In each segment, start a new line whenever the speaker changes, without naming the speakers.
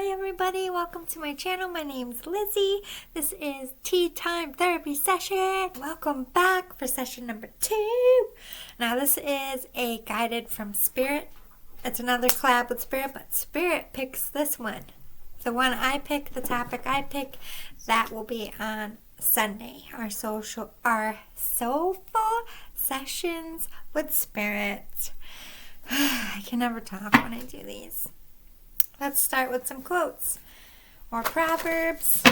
Hi everybody, welcome to my channel. My name's Lizzie. This is Tea Time Therapy Session. Welcome back for session number 2. Now this is a guided from Spirit. It's another collab with Spirit, but Spirit picks this one. The one I pick, the topic I pick, that will be on Sunday. Our soulful sessions with Spirit. I can never talk when I do these. Let's start with some quotes or proverbs.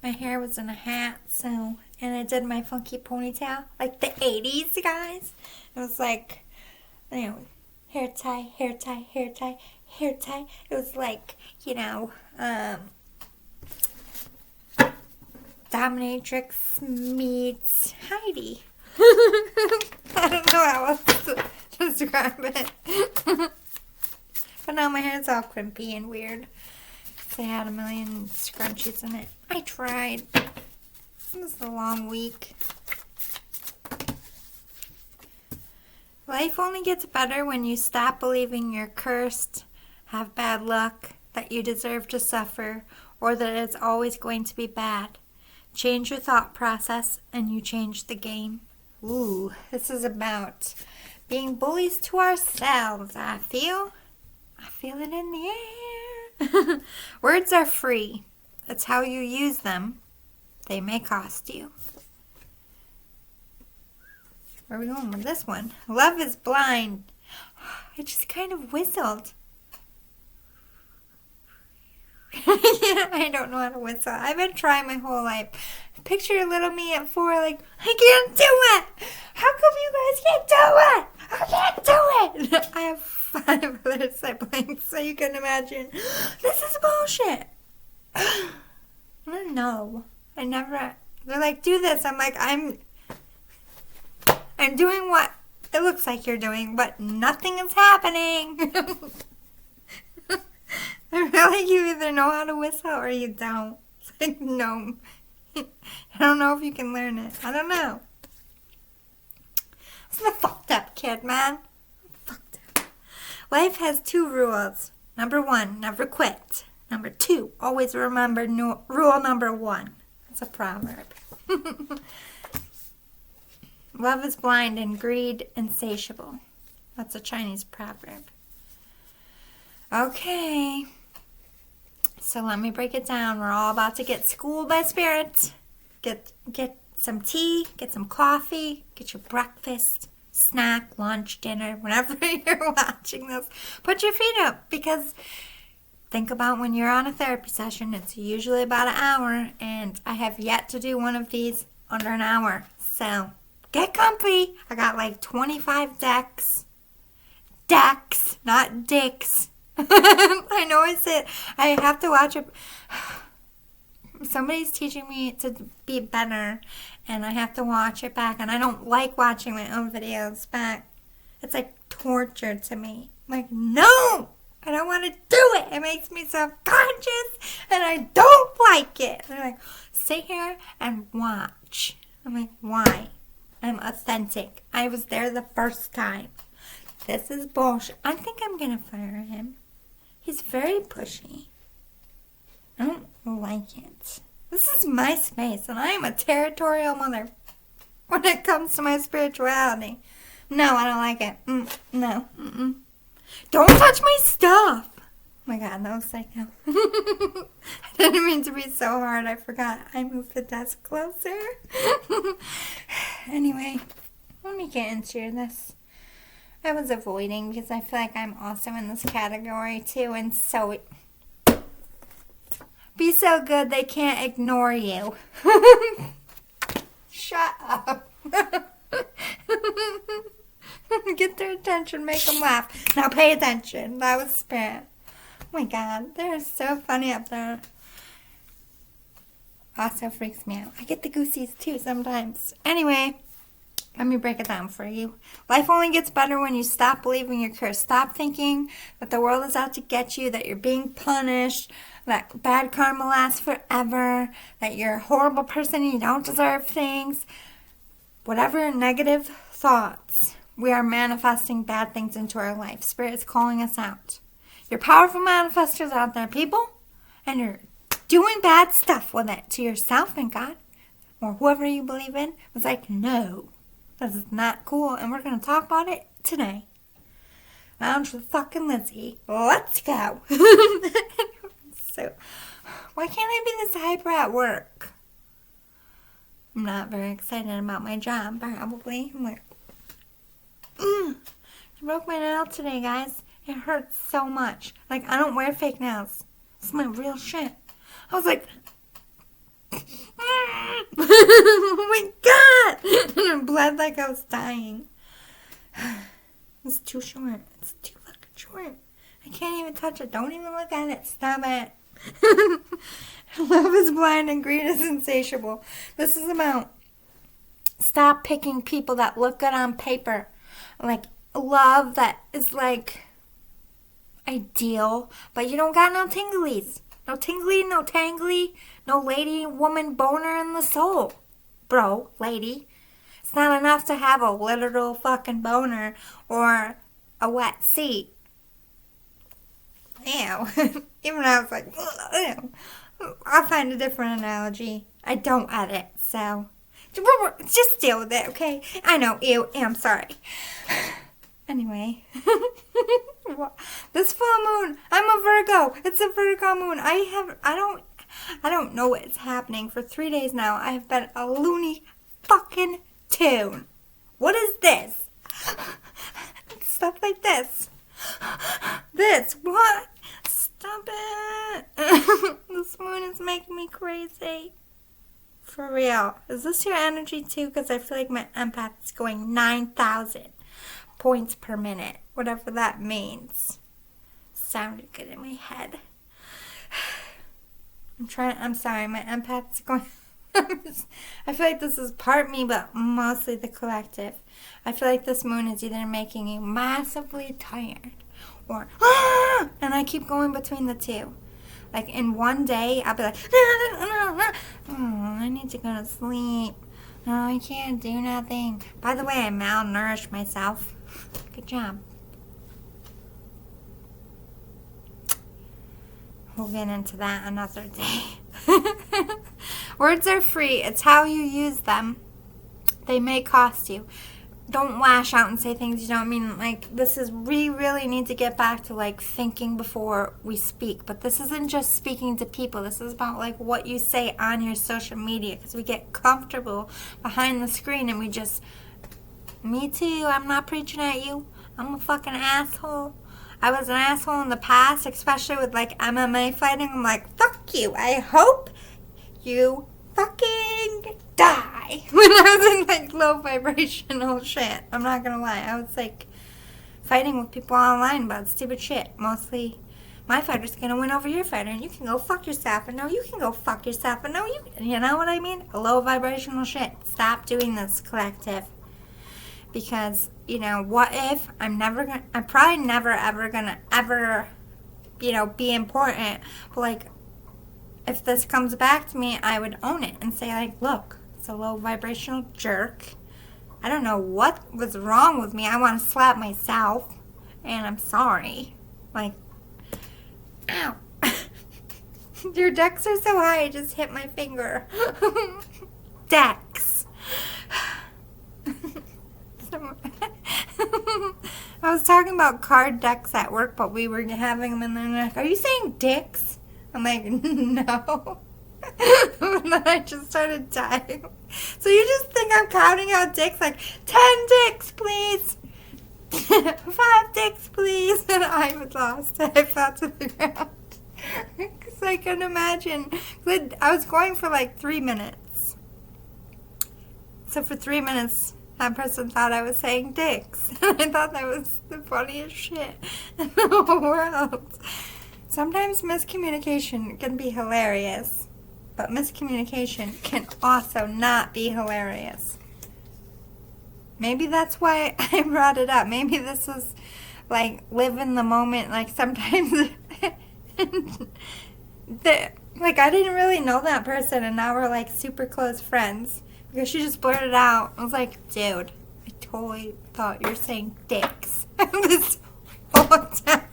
My hair was in a hat, and I did my funky ponytail, like the 80s, guys. It was like, hair tie, hair tie, hair tie, hair tie. It was like, Dominatrix meets Heidi. I don't know how else to describe it. But now my hair's all crimpy and weird. I had a million scrunchies in it. I tried. It was a long week. Life only gets better when you stop believing you're cursed, have bad luck, that you deserve to suffer, or that it's always going to be bad. Change your thought process and you change the game. Ooh, this is about being bullies to ourselves, I feel it in the air. Words are free. It's how you use them. They may cost you. Where are we going with this one? Love is blind. I just kind of whistled. I don't know how to whistle. I've been trying my whole life. Picture little me at 4, like, I can't do it. How come you guys can't do it? I can't do it. I have 5 other siblings, so you can imagine. This is bullshit. No, I never. They're like, do this. I'm like, I'm doing what it looks like you're doing, but nothing is happening. I feel like you either know how to whistle or you don't. It's like, no. I don't know if you can learn it. I don't know. This is a fucked up kid, man. Fucked up. Life has 2 rules. Number 1, never quit. Number 2, always remember rule number 1. That's a proverb. Love is blind and greed insatiable. That's a Chinese proverb. Okay. So let me break it down. We're all about to get schooled by Spirit. Get some tea, get some coffee, get your breakfast, snack, lunch, dinner, whenever you're watching this. Put your feet up, because think about when you're on a therapy session, it's usually about an hour, and I have yet to do one of these under an hour. So get comfy. I got like 25 decks. Decks, not dicks. I know I said I have to watch it. Somebody's teaching me to be better, and I have to watch it back, and I don't like watching my own videos back. It's like torture to me. I'm like, no, I don't want to do it. It makes me self-conscious, and I don't like it. They're like, sit here and watch. I'm like, why? I'm authentic. I was there the first time. This is bullshit. I think I'm going to fire him. He's very pushy. I don't like it. This is my space, and I am a territorial mother when it comes to my spirituality. No, I don't like it. No. Don't touch my stuff. Oh my God, that was psycho. I didn't mean to be so hard. I forgot. I moved the desk closer. Anyway, let me get into this. I was avoiding because I feel like I'm also in this category too, and so be so good they can't ignore you. Shut up. Get their attention, make them laugh. Now pay attention. That was Spirit. Oh my God, they're so funny up there. Also freaks me out. I get the goosies too sometimes. Anyway, let me break it down for you. Life only gets better when you stop believing you're cursed. Stop thinking that the world is out to get you, that you're being punished, that bad karma lasts forever, that you're a horrible person and you don't deserve things. Whatever negative thoughts, we are manifesting bad things into our life. Spirit is calling us out. You're powerful manifestors out there, people. And you're doing bad stuff with it to yourself, and God, or whoever you believe in, was like, no, this is not cool, and we're going to talk about it today. Lounge with fucking Lizzie. Let's go. So, why can't I be this hyper at work? I'm not very excited about my job, probably. I'm like, I broke my nail today, guys. It hurts so much. Like, I don't wear fake nails. It's my real shit. I was like, oh my God. And I bled like I was dying. It's too short. It's too fucking short. I can't even touch it. Don't even look at it. Stop it. Love is blind and greed is insatiable. This is about stop picking people that look good on paper. Like, love that is like ideal, but you don't got no tinglies. No tingly, no tangly, no lady, woman, boner in the soul. Bro, lady. It's not enough to have a literal fucking boner or a wet seat. Ew. Even I was like, ew. I'll find a different analogy. I don't edit, so just deal with it, okay? I know, ew, I'm sorry. Anyway, this full moon, I'm a Virgo. It's a Virgo moon. I don't know what's happening. For 3 days now, I have been a loony fucking tune. What is this? Stuff like this. This, what? Stop it. This moon is making me crazy. For real. Is this your energy too? Because I feel like my empath is going 9,000 points per minute. Whatever that means. Sounded good in my head. I'm sorry, my empath is going... I feel like this is part me, but mostly the collective. I feel like this moon is either making you massively tired or... and I keep going between the two. Like, in one day, I'll be like... oh, I need to go to sleep. No, I can't do nothing. By the way, I malnourished myself. Good job. We'll get into that another day. Words are free. It's how you use them. They may cost you. Don't lash out and say things you don't mean. Like, we really need to get back to, like, thinking before we speak. But this isn't just speaking to people. This is about, like, what you say on your social media. Because we get comfortable behind the screen and we just... Me too. I'm not preaching at you. I'm a fucking asshole. I was an asshole in the past, especially with, like, MMA fighting. I'm like, fuck you. I hope you fucking die. When I was in, like, low vibrational shit. I'm not gonna lie. I was, like, fighting with people online about stupid shit. Mostly, my fighter's gonna win over your fighter, and you can go fuck yourself, and no, you can go fuck yourself, and no, you know what I mean? Low vibrational shit. Stop doing this, collective. Because, you know, what if I'm probably never ever gonna ever, you know, be important. But, like, if this comes back to me, I would own it and say, like, look, it's a low vibrational jerk. I don't know what was wrong with me. I want to slap myself. And I'm sorry. Like, ow. Your decks are so high, I just hit my finger. Decks. I was talking about card decks at work, but we were having them, and they're like, are you saying dicks? I'm like, no. And then I just started dying. So you just think I'm counting out dicks, like, 10 dicks, please. 5 dicks, please. And I was lost. I fell to the ground. Because I couldn't imagine. I was going for like 3 minutes. So for 3 minutes... that person thought I was saying dicks. I thought that was the funniest shit in the whole world. Sometimes miscommunication can be hilarious, but miscommunication can also not be hilarious. Maybe that's why I brought it up. Maybe this is like live in the moment. Like sometimes, like I didn't really know that person, and now we're like super close friends. Because she just blurted out. I was like, dude, I totally thought you were saying dicks this whole time.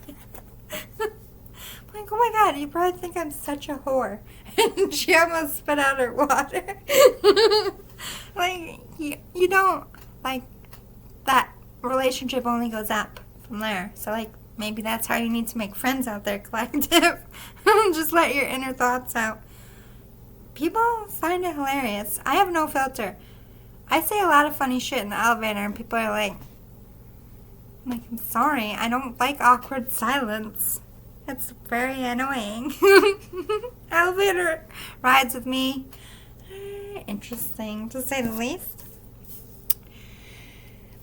my god, you probably think I'm such a whore. And she almost spit out her water. Like, you don't, like, that relationship only goes up from there. So, like, maybe that's how you need to make friends out there, collective. Just let your inner thoughts out. People find it hilarious. I have no filter. I say a lot of funny shit in the elevator, and people are like, I'm sorry, I don't like awkward silence. It's very annoying. Elevator rides with me. Interesting, to say the least.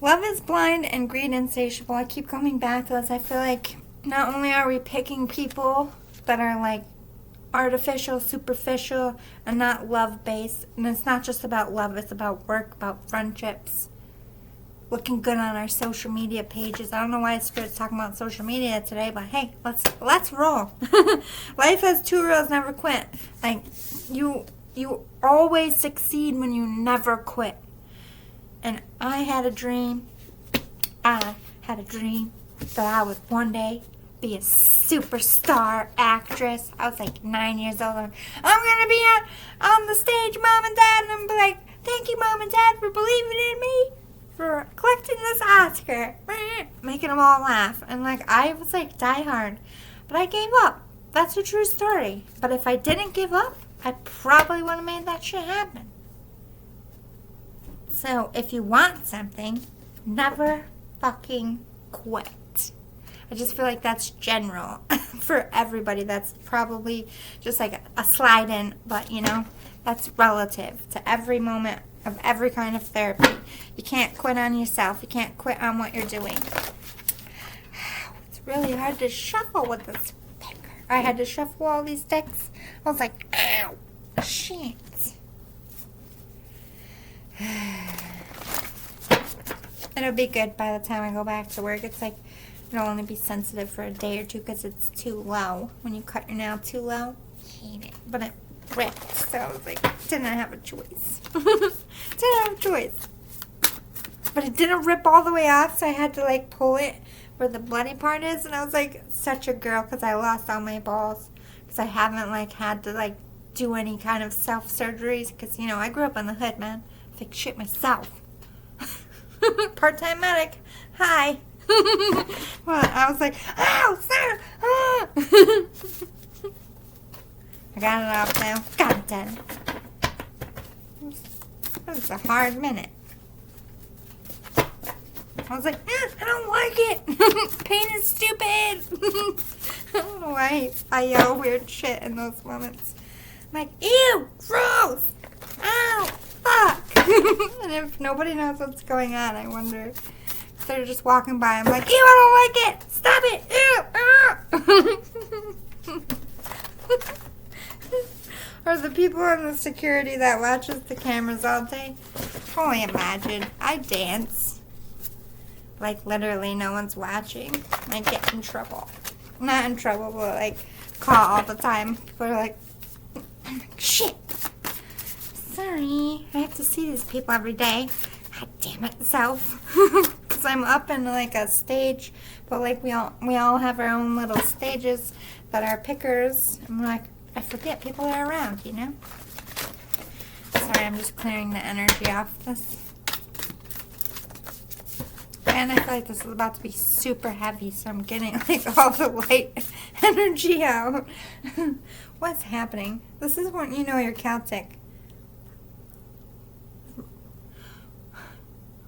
Love is blind and greed insatiable. I keep coming back to this. I feel like not only are we picking people that are like artificial, superficial, and not love-based. And it's not just about love, it's about work, about friendships. Looking good on our social media pages. I don't know why I started talking about social media today, but hey, let's roll. Life has 2 rules: never quit. Like, you always succeed when you never quit. And I had a dream that I would one day be a superstar actress. I was like 9 years old. I'm gonna be on the stage, Mom and Dad, and I'm gonna be like, thank you, Mom and Dad, for believing in me, for collecting this Oscar, making them all laugh. And like, I was like diehard, but I gave up. That's a true story. But if I didn't give up, I probably would have made that shit happen. So if you want something, never fucking quit. I just feel like that's general for everybody. That's probably just like a slide in, but you know, that's relative to every moment of every kind of therapy. You can't quit on yourself. You can't quit on what you're doing. It's really hard to shuffle with this picker. I had to shuffle all these decks. I was like, ow, shit. It'll be good by the time I go back to work. It's like, it'll only be sensitive for a day or two because it's too low. When you cut your nail too low, I hate it. But it ripped, so I was like, didn't have a choice. Didn't have a choice. But it didn't rip all the way off, so I had to like pull it where the bloody part is. And I was like, such a girl, because I lost all my balls. Because I haven't like had to like do any kind of self-surgeries. Because, you know, I grew up in the hood, man. I fix shit myself. Part-time medic. Hi. Well, I was like, ow, sir. Ah. I got it off now. God damn it. That was a hard minute. I was like, I don't like it. Pain is stupid. I don't know why I yell weird shit in those moments. I'm like, ew, gross. Ow, fuck. And if nobody knows what's going on, I wonder if they're just walking by. I'm like, ew, I don't like it. Stop it. Ew. Or the people in the security that watches the cameras all day. Only imagine. I dance. Like, literally, no one's watching. I get in trouble. Not in trouble, but, like, call all the time. People are like, I'm like, shit. Sorry. I have to see these people every day. God damn it, self. Because I'm up in, like, a stage. But, like, we all have our own little stages that are pickers. I'm like, I forget people are around, you know? Sorry, I'm just clearing the energy off this. And I feel like this is about to be super heavy, so I'm getting like all the light energy out. What's happening? This is when you know you're Celtic.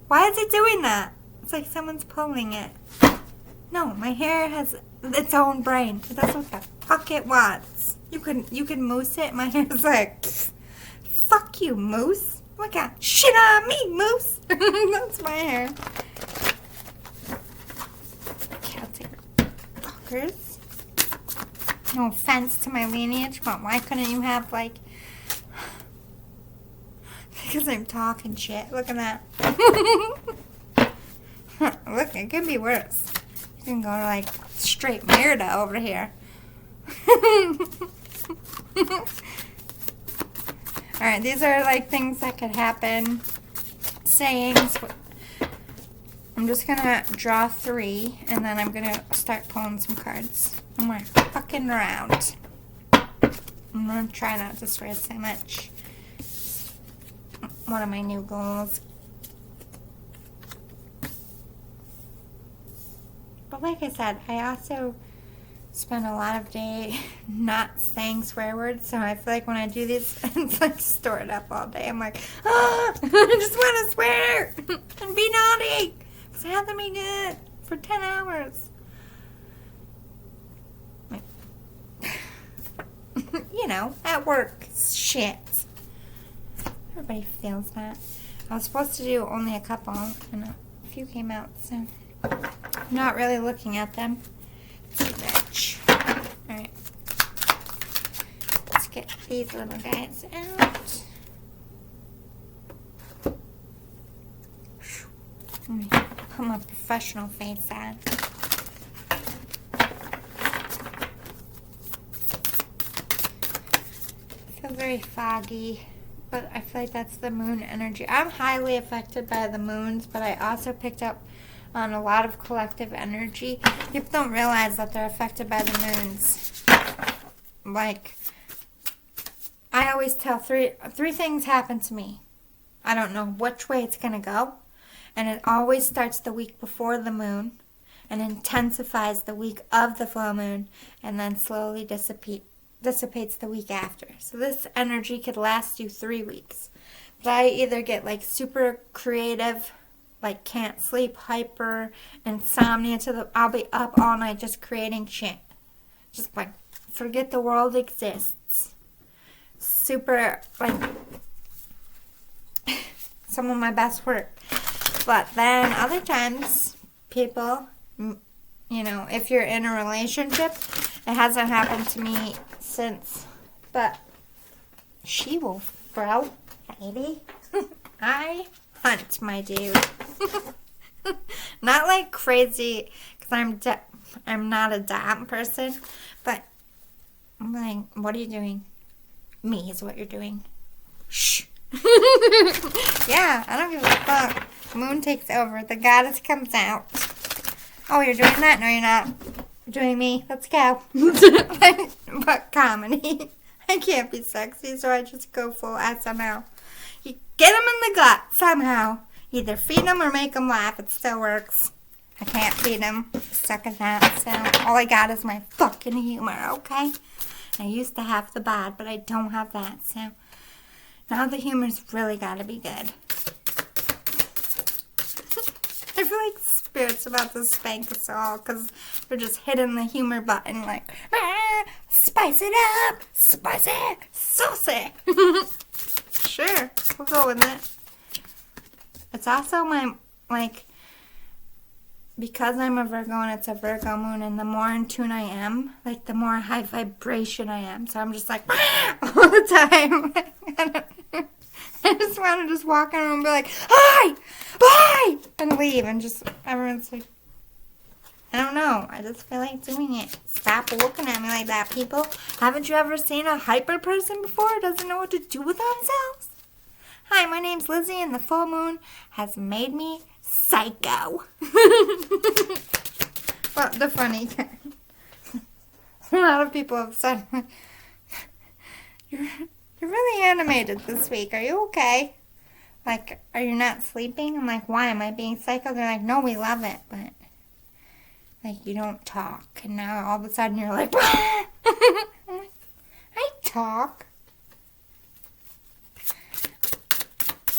Why is it doing that? It's like someone's pulling it. No, my hair has its own brain. That's what the fuck it wants. You can moose it. My hair's like, fuck you, moose. Look at shit on me, moose. That's my hair. Celtic fuckers. No offense to my lineage, but why couldn't you have like? Because I'm talking shit. Look at that. Look, it could be worse. You can go to like straight Merida over here. Alright, these are like things that could happen. Sayings. I'm just going to draw 3, and then I'm going to start pulling some cards. One more fucking round. I'm going to try not to swear so much. One of my new goals. But like I said, I also spend a lot of day not saying swear words, so I feel like when I do this, it's like stored up all day. I'm like, I just want to swear and be naughty, because I have to be good for 10 hours. You know, at work, shit. Everybody feels that. I was supposed to do only a couple, and a few came out, so I'm not really looking at them too much. Alright. Let's get these little guys out. Let me put my professional face on. I feel very foggy, but I feel like that's the moon energy. I'm highly affected by the moons, but I also picked up on a lot of collective energy. People don't realize that they're affected by the moons. Like, I always tell three things happen to me. I don't know which way it's going to go. And it always starts the week before the moon and intensifies the week of the full moon and then slowly dissipates the week after. So this energy could last you 3 weeks. But I either get like super creative, like can't sleep, hyper, insomnia I'll be up all night just creating shit. Just like forget the world exists. Super, like, some of my best work. But then other times, people, you know, if you're in a relationship, it hasn't happened to me since, but she-wolf, bro, baby. I hunt, my dude. Not like crazy, because I'm not a dom person, but I'm like, what are you doing? Me is what you're doing. Shh. Yeah, I don't give a fuck. Moon takes over. The goddess comes out. Oh, you're doing that? No, you're not. You're doing me. Let's go. But comedy. I can't be sexy, so I just go full SML. You get them in the gut somehow. Either feed them or make them laugh. It still works. I can't feed them. Suck at that. So all I got is my fucking humor, okay? I used to have the bad, but I don't have that, so now the humor's really gotta be good. I feel like Spirit's about to spank us all, because we're just hitting the humor button like, spice it up, spicy, saucy. Sure, we'll go with it. It's also my, like, because I'm a Virgo and it's a Virgo moon, and the more in tune I am, like, the more high vibration I am. So I'm just like, all the time. I just want to just walk in and be like, hi, bye, and leave. And just, everyone's like, I don't know. I just feel like doing it. Stop looking at me like that, people. Haven't you ever seen a hyper person before who doesn't know what to do with themselves? Hi, my name's Lizzie, and the full moon has made me psycho. Well, the funny thing, a lot of people have said, you're really animated this week. Are you okay? Like, are you not sleeping? I'm like, why? Am I being psycho? They're like, no, we love it, but, like, you don't talk. And now all of a sudden you're like, I'm like, I talk.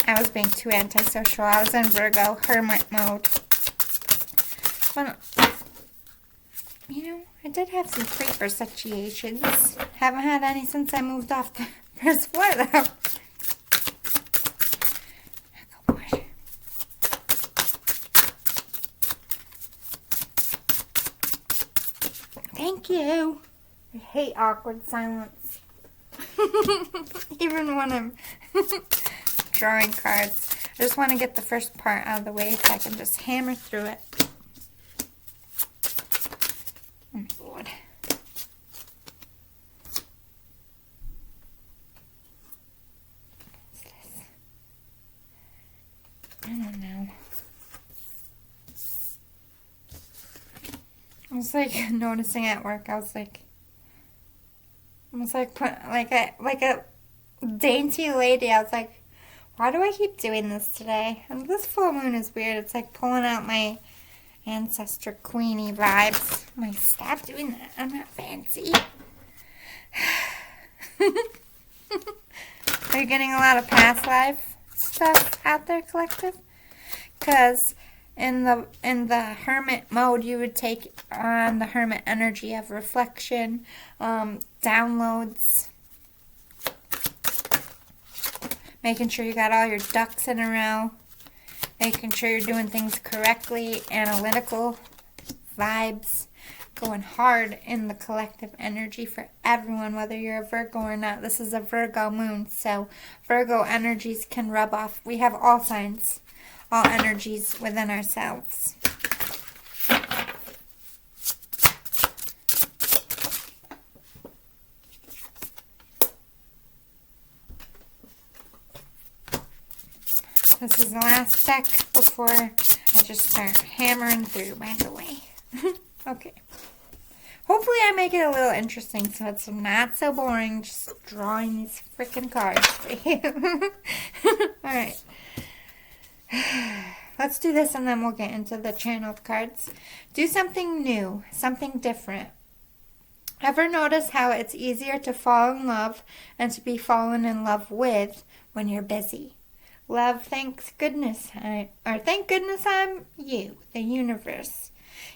I was being too antisocial. I was in Virgo, hermit mode. But, you know, I did have some creeper situations. Haven't had any since I moved off the first floor, though. Oh, boy. Thank you. I hate awkward silence. Even when I'm drawing cards. I just want to get the first part out of the way so I can just hammer through it. Oh my lord. What's this? I don't know. was like noticing at work. I was like, like a dainty lady. I was like, why do I keep doing this today? And this full moon is weird. It's like pulling out my ancestor queenie vibes. I'm like, stop doing that. I'm not fancy. Are you getting a lot of past life stuff out there, collective? Because in the hermit mode, you would take on the hermit energy of reflection, downloads, making sure you got all your ducks in a row, making sure you're doing things correctly, analytical vibes, going hard in the collective energy for everyone, whether you're a Virgo or not. This is a Virgo moon, so Virgo energies can rub off. We have all signs, all energies within ourselves. This is the last deck before I just start hammering through, by the way. Okay. Hopefully I make it a little interesting so it's not so boring just drawing these freaking cards for you. Alright. Let's do this and then we'll get into the channeled cards. Do something new, something different. Ever notice how it's easier to fall in love and to be fallen in love with when you're busy? Love, thank goodness I'm you, the universe.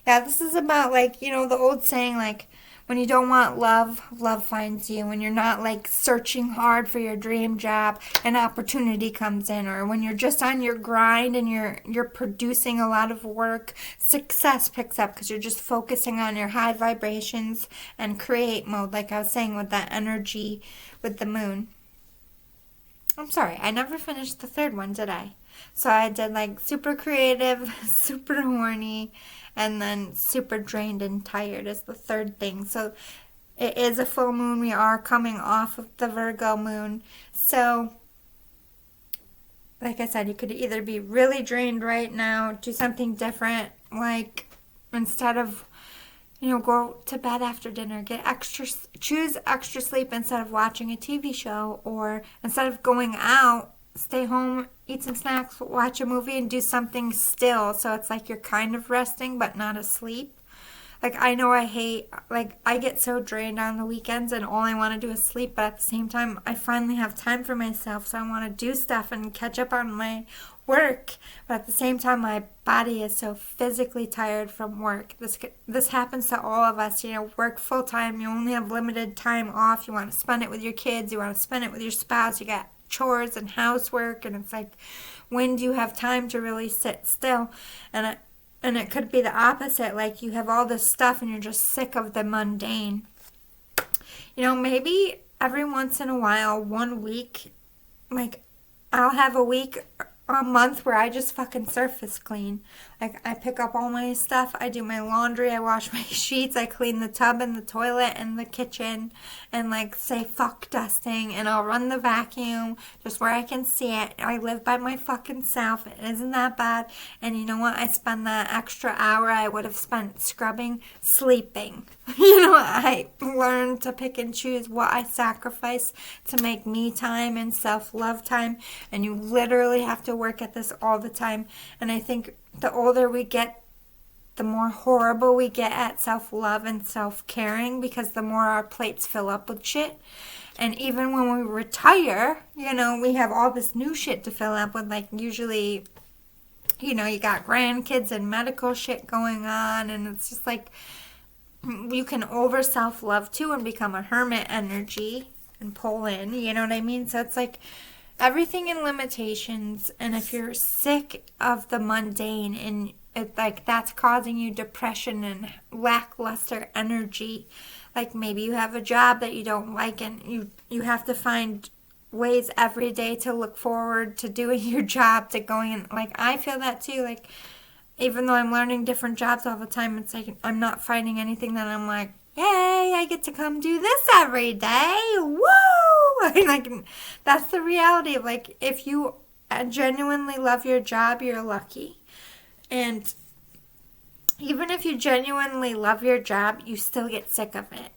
Yeah, this is about, like, you know, the old saying, like, when you don't want love, love finds you. When you're not, like, searching hard for your dream job, an opportunity comes in. Or when you're just on your grind and you're producing a lot of work, success picks up because you're just focusing on your high vibrations and create mode, like I was saying with that energy with the moon. I'm sorry, I never finished the third one, did I? So I did, like, super creative, super horny, and then super drained and tired is the third thing. So it is a full moon. We are coming off of the Virgo moon. So, like I said, you could either be really drained right now, do something different, like instead of, you know, go to bed after dinner, choose extra sleep instead of watching a TV show, or instead of going out, stay home, eat some snacks, watch a movie, and do something still. So it's like you're kind of resting, but not asleep. Like, I know I get so drained on the weekends and all I want to do is sleep, but at the same time, I finally have time for myself, so I want to do stuff and catch up on my work. But at the same time, my body is so physically tired from work. This happens to all of us, you know, work full time, you only have limited time off, you want to spend it with your kids, you want to spend it with your spouse, you got chores and housework, and it's like, when do you have time to really sit still? And it could be the opposite, like you have all this stuff and you're just sick of the mundane. You know, maybe every once in a while, 1 week, like I'll have a month where I just fucking surface clean. Like, I pick up all my stuff, I do my laundry, I wash my sheets, I clean the tub and the toilet and the kitchen, and like say fuck dusting, and I'll run the vacuum just where I can see it. I live by my fucking self. It isn't that bad. And you know what? I spend that extra hour I would have spent scrubbing, sleeping. You know, I learned to pick and choose what I sacrifice to make me time and self-love time, and you literally have to work at this all the time. And I think the older we get, the more horrible we get at self-love and self-caring, because the more our plates fill up with shit. And even when we retire, you know, we have all this new shit to fill up with, like usually, you know, you got grandkids and medical shit going on, and it's just like, you can over self-love too and become a hermit energy and pull in, you know what I mean? So it's like everything in limitations, and if you're sick of the mundane and it, like, that's causing you depression and lackluster energy, like maybe you have a job that you don't like and you have to find ways every day to look forward to doing your job, to going in. Like, I feel that too. Like, even though I'm learning different jobs all the time, it's like I'm not finding anything that I'm like, yay, I get to come do this every day. Woo! Like, that's the reality of, like, if you genuinely love your job, you're lucky. And Even if you genuinely love your job, you still get sick of it.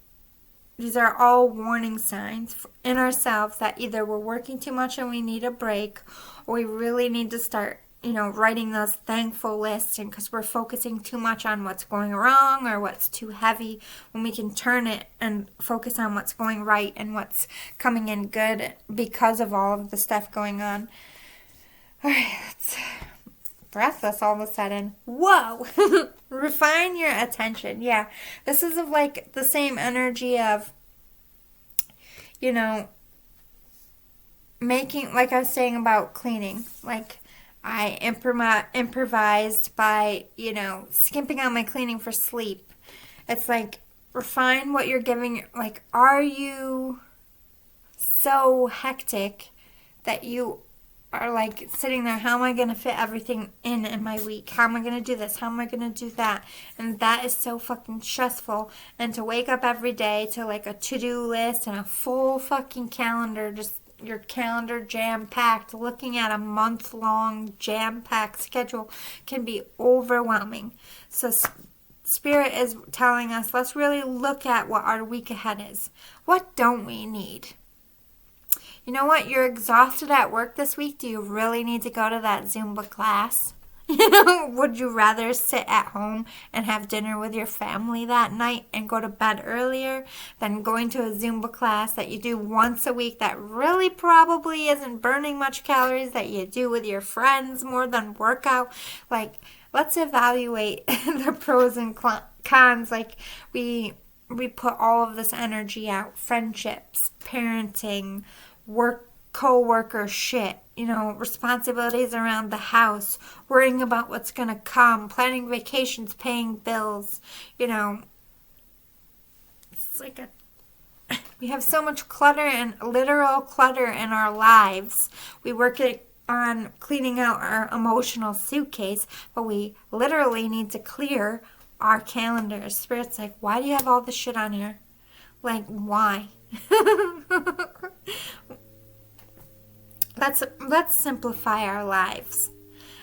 These are all warning signs in ourselves that either we're working too much and we need a break, or we really need to start, writing those thankful lists, and because we're focusing too much on what's going wrong or what's too heavy, when we can turn it and focus on what's going right and what's coming in good because of all of the stuff going on. All right, let's breathless all of a sudden. Whoa! Refine your attention. Yeah, this is of like the same energy of, making, like I was saying about cleaning. Like I improvised by, skimping on my cleaning for sleep. It's like, refine what you're giving. Like, are you so hectic that you are like sitting there, how am I going to fit everything in my week? How am I going to do this? How am I going to do that? And that is so fucking stressful. And to wake up every day to like a to-do list and a full fucking calendar, just your calendar jam-packed, looking at a month-long jam-packed schedule can be overwhelming. So Spirit is telling us, let's really look at what our week ahead is. What don't we need? You know what? You're exhausted at work this week. Do you really need to go to that Zumba class? Would you rather sit at home and have dinner with your family that night and go to bed earlier than going to a Zumba class that you do once a week that really probably isn't burning much calories, that you do with your friends more than workout? Like, let's evaluate the pros and cons. Like, we put all of this energy out. Friendships, parenting, work, co-worker shit, responsibilities around the house, worrying about what's going to come, planning vacations, paying bills, it's like we have so much clutter and literal clutter in our lives. We work on cleaning out our emotional suitcase, but we literally need to clear our calendars. Spirit's like, why do you have all this shit on here? Like, why? Let's simplify our lives.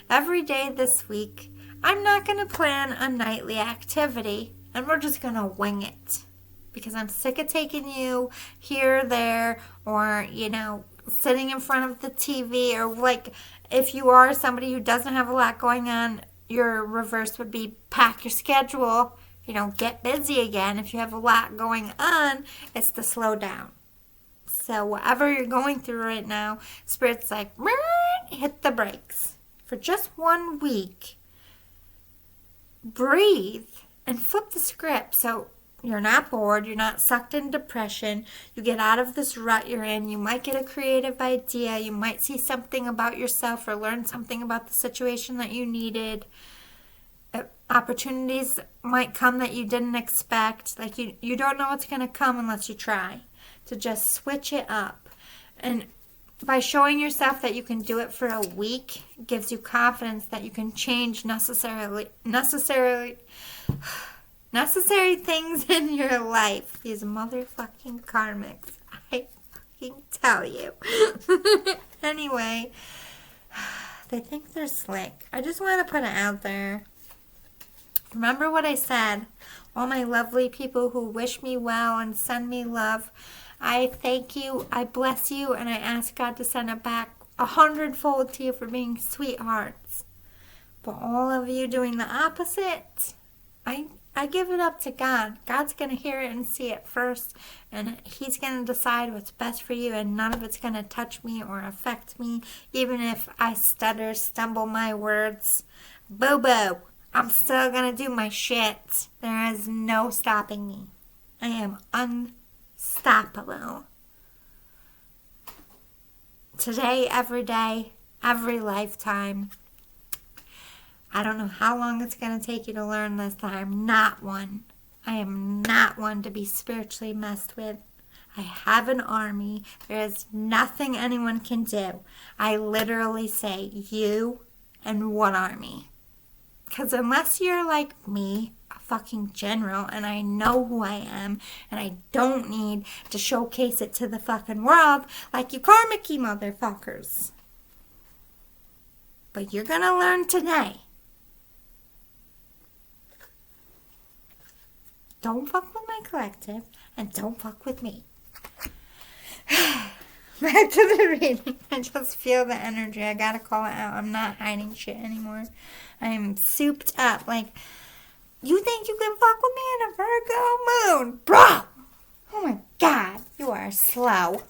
Every day this week, I'm not going to plan a nightly activity, and we're just going to wing it. Because I'm sick of taking you here, there, or, sitting in front of the TV, or like, if you are somebody who doesn't have a lot going on, your reverse would be pack your schedule, get busy again. If you have a lot going on, it's to slow down. So whatever you're going through right now, Spirit's like, hit the brakes. For just 1 week, breathe and flip the script. So you're not bored, you're not sucked in depression, you get out of this rut you're in, you might get a creative idea, you might see something about yourself or learn something about the situation that you needed. Opportunities might come that you didn't expect. Like you don't know what's going to come unless you try. To just switch it up. And by showing yourself that you can do it for a week, gives you confidence that you can change necessary things in your life. These motherfucking karmics. I fucking tell you. Anyway, they think they're slick. I just want to put it out there. Remember what I said. All my lovely people who wish me well and send me love, I thank you, I bless you, and I ask God to send it back 100-fold to you for being sweethearts. But all of you doing the opposite, I give it up to God. God's going to hear it and see it first, and He's going to decide what's best for you, and none of it's going to touch me or affect me, even if I stutter, stumble my words. Boo-boo. I'm still going to do my shit. There is no stopping me. I am unstoppable. Today, every day, every lifetime. I don't know how long it's going to take you to learn this, but I'm not one. I am not one to be spiritually messed with. I have an army. There is nothing anyone can do. I literally say you and what army? Because unless you're like me, a fucking general, and I know who I am, and I don't need to showcase it to the fucking world like you karmic-y motherfuckers. But you're gonna learn today. Don't fuck with my collective, and don't fuck with me. Back to the reading. I just feel the energy. I gotta call it out. I'm not hiding shit anymore. I am souped up. Like, you think you can fuck with me in a Virgo moon? Bro! Oh my god, you are slow.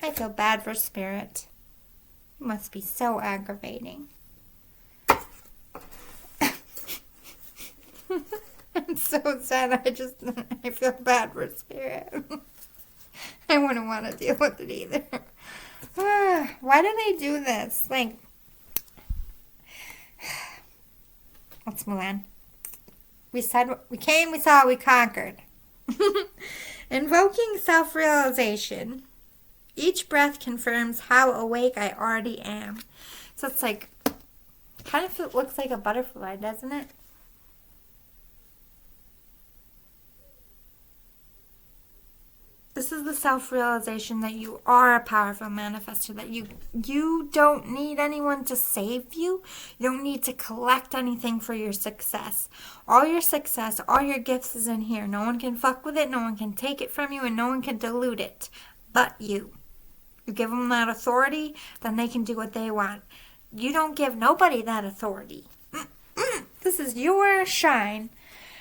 I feel bad for Spirit. You must be so aggravating. I'm so sad. I feel bad for Spirit. I wouldn't want to deal with it either. Why do they do this? Like, let's move on. We said we came, we saw, we conquered. Invoking self-realization. Each breath confirms how awake I already am. So it's like, kind of looks like a butterfly, doesn't it? This is the self-realization that you are a powerful manifester, that you don't need anyone to save you. You don't need to collect anything for your success. All your success, all your gifts is in here. No one can fuck with it, no one can take it from you, and no one can dilute it but you. You give them that authority, then they can do what they want. You don't give nobody that authority. This is your shine.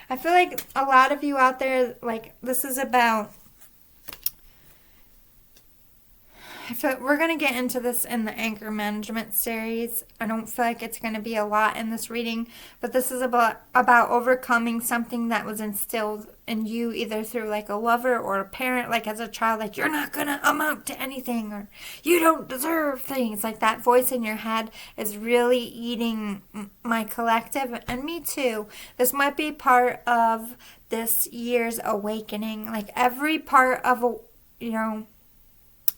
I feel like a lot of you out there, like, this is about... we're going to get into this in the anger management series. I don't feel like it's going to be a lot in this reading, but this is about overcoming something that was instilled in you either through like a lover or a parent, like as a child, like you're not going to amount to anything or you don't deserve things. Like that voice in your head is really eating my collective and me too. This might be part of this year's awakening. Like every part of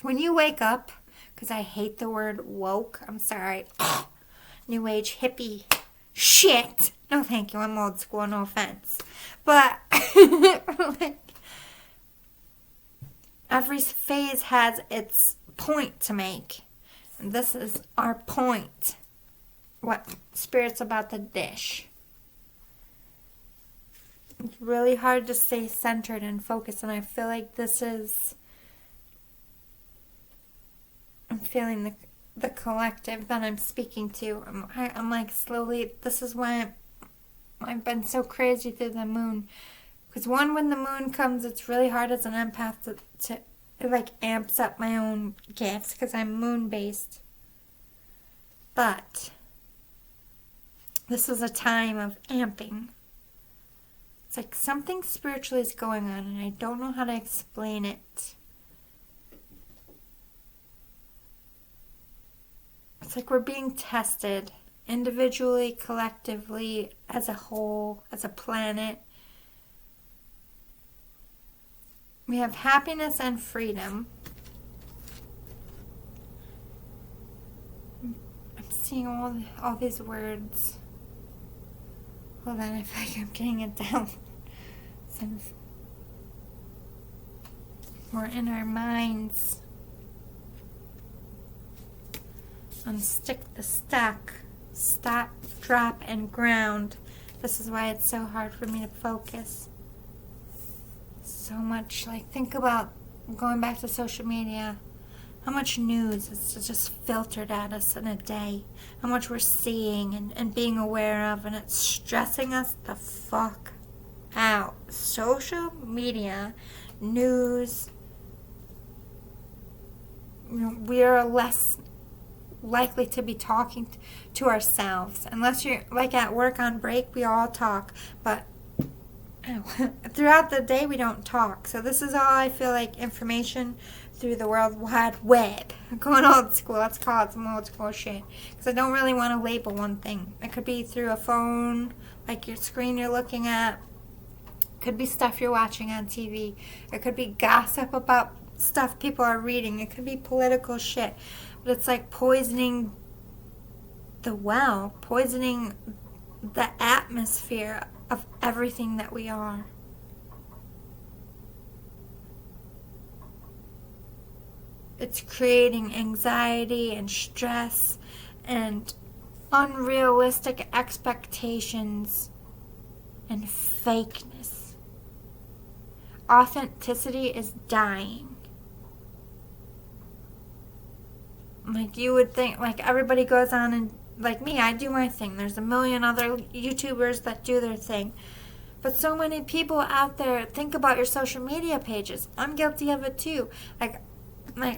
when you wake up, because I hate the word woke, I'm sorry, new age hippie shit. No thank you, I'm old school, no offense. But, like, every phase has its point to make. And this is our point. What Spirit's about to dish. It's really hard to stay centered and focused, and I feel like this is... I'm feeling the collective that I'm speaking to. I'm like slowly, this is why I've been so crazy through the moon. Because when the moon comes, it's really hard as an empath to it like amps up my own gifts because I'm moon-based. But this is a time of amping. It's like something spiritual is going on and I don't know how to explain it. It's like we're being tested individually, collectively, as a whole, as a planet. We have happiness and freedom. I'm seeing all these words. Hold on, I feel like I'm getting it down. We're in our minds. Unstick the stack, stop, drop, and ground. This is why it's so hard for me to focus. So much, like, think about going back to social media. How much news is just filtered at us in a day. How much we're seeing and being aware of, and it's stressing us the fuck out. Social media, news, we are less likely to be talking to ourselves. Unless you're like at work on break, we all talk, but throughout the day we don't talk. So this is all I feel like information through the World Wide Web. I'm going old school. Let's call it some old school shit. Because I don't really want to label one thing. It could be through a phone, like your screen you're looking at. It could be stuff you're watching on TV. It could be gossip about stuff people are reading. It could be political shit. But it's like poisoning the well, poisoning the atmosphere of everything that we are. It's creating anxiety and stress and unrealistic expectations and fakeness. authenticity is dying. Like, you would think, like, everybody goes on and, like me, I do my thing. There's a million other YouTubers that do their thing. But so many people out there, think about your social media pages. I'm guilty of it too. Like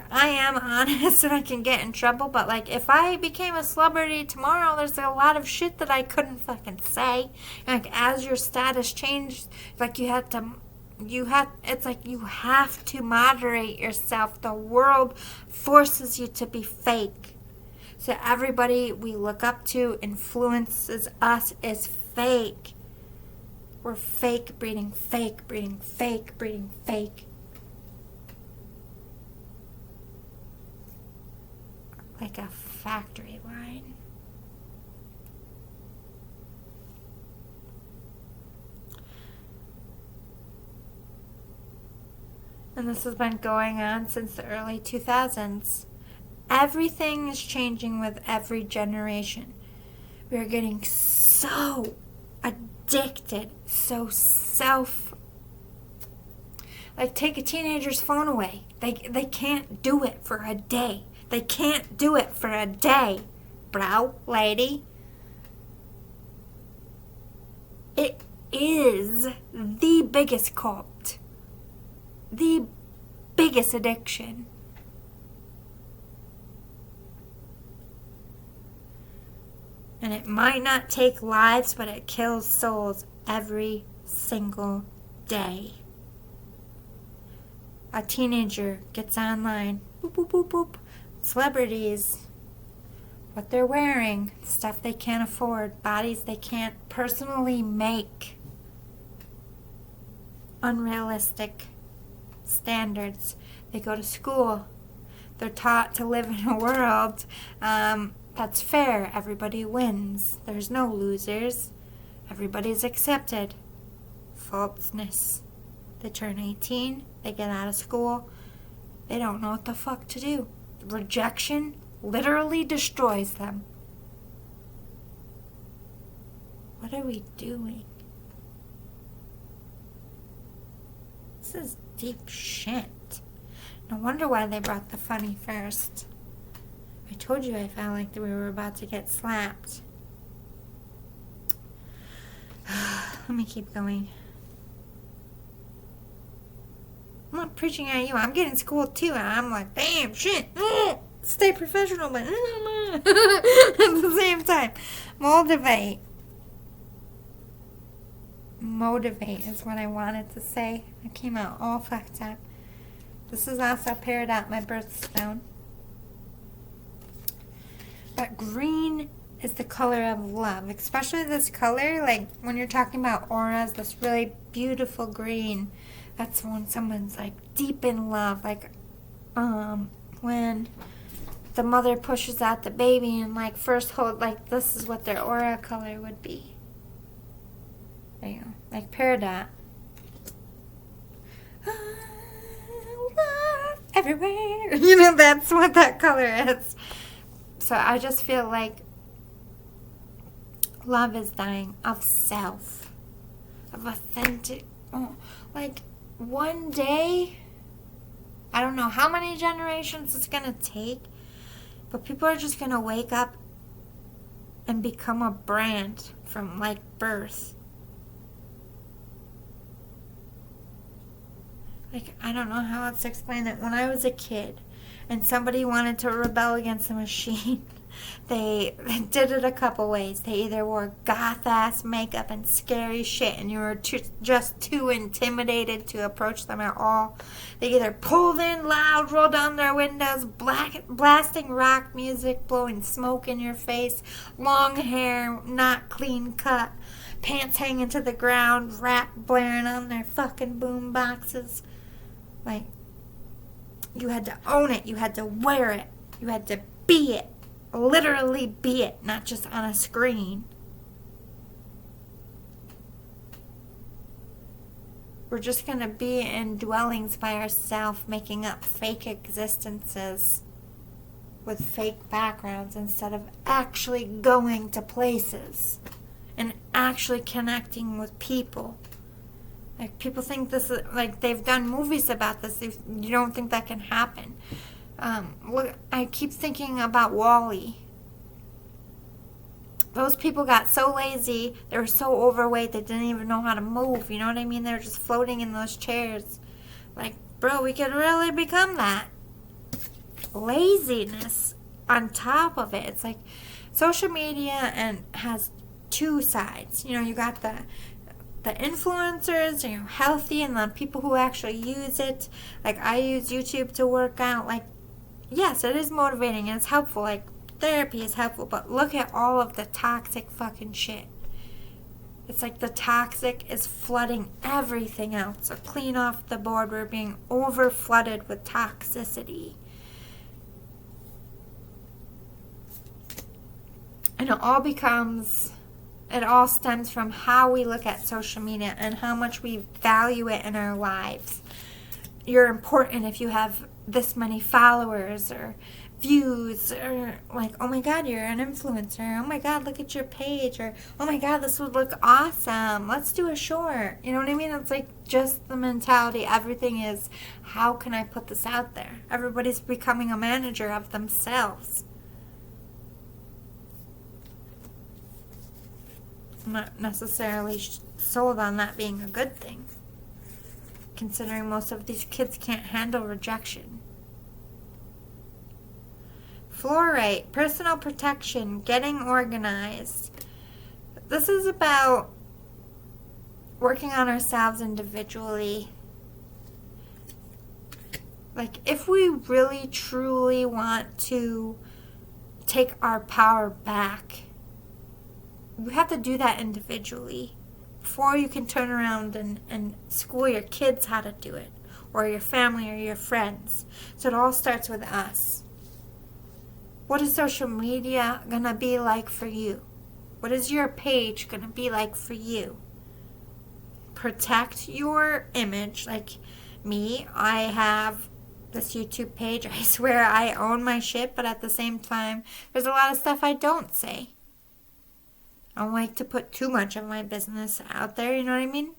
I am honest and I can get in trouble, but like if I became a celebrity tomorrow, there's a lot of shit that I couldn't fucking say. And like as your status changed, like it's like you have to moderate yourself. The world forces you to be fake. So everybody we look up to, influences us, is fake. We're fake breeding, fake breeding, fake breeding, fake. Like a factory line. And this has been going on since the early 2000s. Everything is changing with every generation. We are getting so addicted, so like take a teenager's phone away. They can't do it for a day. They can't do it for a day, bro, lady. It is the biggest cult. The biggest addiction. And it might not take lives, but it kills souls every single day. A teenager gets online. Boop, boop, boop, boop. Celebrities. What they're wearing. Stuff they can't afford. Bodies they can't personally make. Unrealistic standards. They go to school. They're taught to live in a world that's fair. Everybody wins. There's no losers. Everybody's accepted. Falseness. They turn 18. They get out of school. They don't know what the fuck to do. Rejection literally destroys them. What are we doing? This is deep shit. No wonder why they brought the funny first. I told you I felt like we were about to get slapped. Let me keep going. I'm not preaching at you. I'm getting schooled too, and I'm like, damn, shit. Stay professional, but at the same time, motivate. Motivate is what I wanted to say. I came out all fucked up. This is also paired out my birthstone. But green is the color of love, especially this color, like when you're talking about auras, this really beautiful green. That's when someone's like deep in love, like when the mother pushes out the baby and like first hold, like this is what their aura color would be. There you go, like peridot. Love everywhere. You know, that's what that color is. So I just feel like love is dying of self, of authentic, like one day, I don't know how many generations it's going to take, but people are just going to wake up and become a brand from like birth. Like, I don't know how else to explain it. When I was a kid and somebody wanted to rebel against the machine, they did it a couple ways. They either wore goth-ass makeup and scary shit and you were just too intimidated to approach them at all. They either pulled in loud, rolled down their windows, blasting rock music, blowing smoke in your face, long hair, not clean cut, pants hanging to the ground, rap blaring on their fucking boom boxes. Like, you had to own it. You had to wear it. You had to be it. Literally be it, not just on a screen. We're just going to be in dwellings by ourselves, making up fake existences with fake backgrounds instead of actually going to places and actually connecting with people. Like, people think this is, like, they've done movies about this. You don't think that can happen. Look, I keep thinking about Wall-E. Those people got so lazy, they were so overweight, they didn't even know how to move. You know what I mean? They were just floating in those chairs. Like, bro, we could really become that. Laziness on top of it. It's like social media and has two sides. You know, you got the influencers, you know, healthy, and the people who actually use it. Like, I use YouTube to work out. Like, yes, it is motivating and it's helpful. Like, therapy is helpful, but look at all of the toxic fucking shit. It's like the toxic is flooding everything else. So clean off the board. We're being over flooded with toxicity. And it all stems from how we look at social media and how much we value it in our lives. You're important if you have this many followers or views, or like, oh my god, you're an influencer, oh my god, look at your page, or oh my god, this would look awesome, let's do a short. You know what I mean? It's like just the mentality. Everything is, how can I put this out there? Everybody's becoming a manager of themselves. I'm not necessarily sold on that being a good thing, considering most of these kids can't handle rejection. Fluorite, personal protection, getting organized. This is about working on ourselves individually. Like, if we really truly want to take our power back, you have to do that individually before you can turn around and school your kids how to do it, or your family or your friends. So it all starts with us. What is social media gonna be like for you? What is your page gonna be like for you? Protect your image. Like me, I have this YouTube page. I swear I own my shit, but at the same time, there's a lot of stuff I don't say. I don't like to put too much of my business out there, you know what I mean?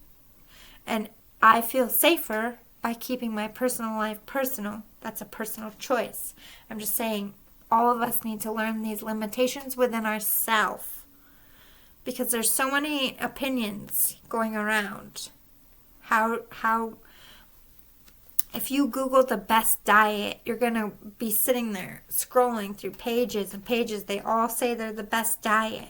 And I feel safer by keeping my personal life personal. That's a personal choice. I'm just saying, all of us need to learn these limitations within ourselves, because there's so many opinions going around. How if you Google the best diet, you're going to be sitting there scrolling through pages and pages. They all say they're the best diet.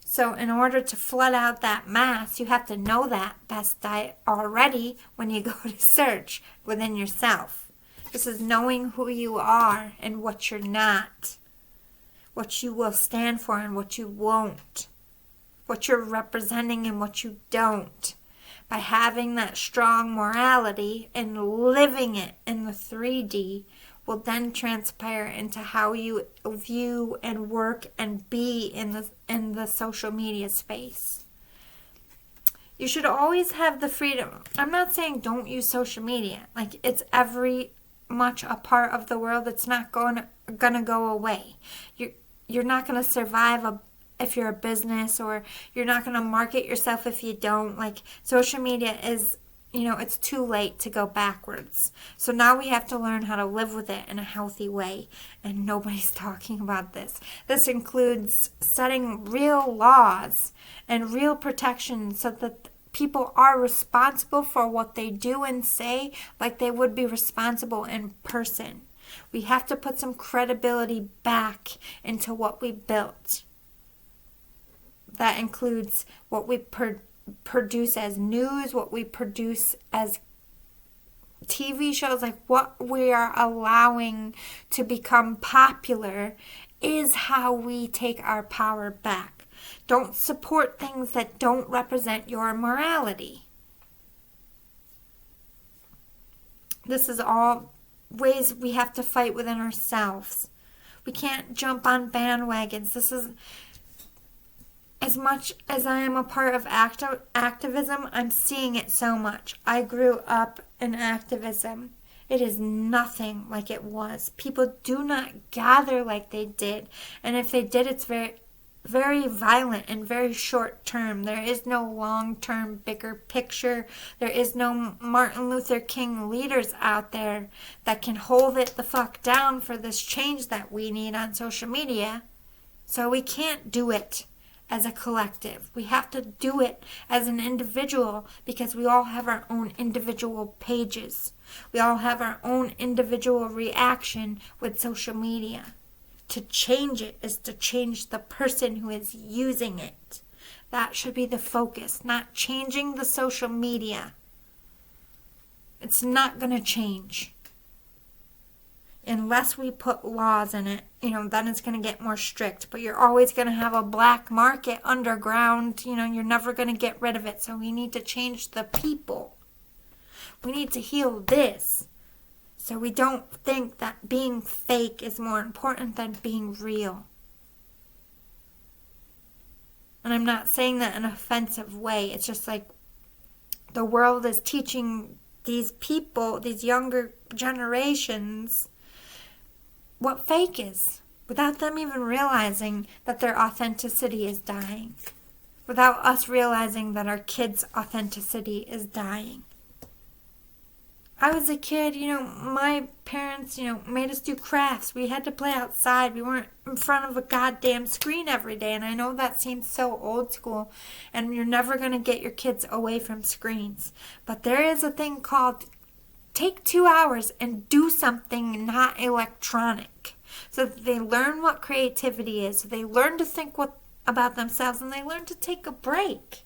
So in order to flood out that mass, you have to know that best diet already when you go to search within yourself. This is knowing who you are and what you're not, what you will stand for and what you won't, what you're representing and what you don't. By having that strong morality and living it in the 3D will then transpire into how you view and work and be in the social media space. You should always have the freedom. I'm not saying don't use social media. Like, it's every much a part of the world. It's not gonna go away. You're not gonna survive if you're a business, or you're not gonna market yourself if you don't. Like, social media is, it's too late to go backwards. So now we have to learn how to live with it in a healthy way, and nobody's talking about this. This includes setting real laws and real protections so that people are responsible for what they do and say, like they would be responsible in person. We have to put some credibility back into what we built. That includes what we produce as news, what we produce as TV shows, like what we are allowing to become popular is how we take our power back. Don't support things that don't represent your morality. This is all ways we have to fight within ourselves. We can't jump on bandwagons. This is, as much as I am a part of activism, I'm seeing it so much. I grew up in activism. It is nothing like it was. People do not gather like they did. And if they did, it's very, very violent and very short term. There is no long term, bigger picture. There is no Martin Luther King leaders out there that can hold it the fuck down for this change that we need on social media. So we can't do it as a collective. We have to do it as an individual because we all have our own individual pages. We all have our own individual reaction with social media. To change it is to change the person who is using it. That should be the focus, not changing the social media. It's not going to change. Unless we put laws in it, then it's going to get more strict. But you're always going to have a black market underground. You're never going to get rid of it. So we need to change the people. We need to heal this. So we don't think that being fake is more important than being real. And I'm not saying that in an offensive way. It's just like the world is teaching these people, these younger generations, what fake is, without them even realizing that their authenticity is dying. Without us realizing that our kids' authenticity is dying. I was a kid, my parents, made us do crafts. We had to play outside. We weren't in front of a goddamn screen every day. And I know that seems so old school. And you're never going to get your kids away from screens. But there is a thing called take 2 hours and do something not electronic. So that they learn what creativity is. So they learn to think about themselves. And they learn to take a break.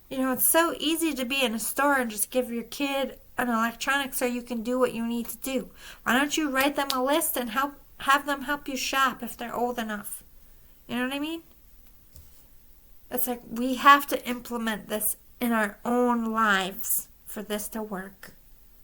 It's so easy to be in a store and just give your kid an electronic so you can do what you need to do. Why don't you write them a list and have them help you shop if they're old enough? You know what I mean? It's like we have to implement this in our own lives for this to work.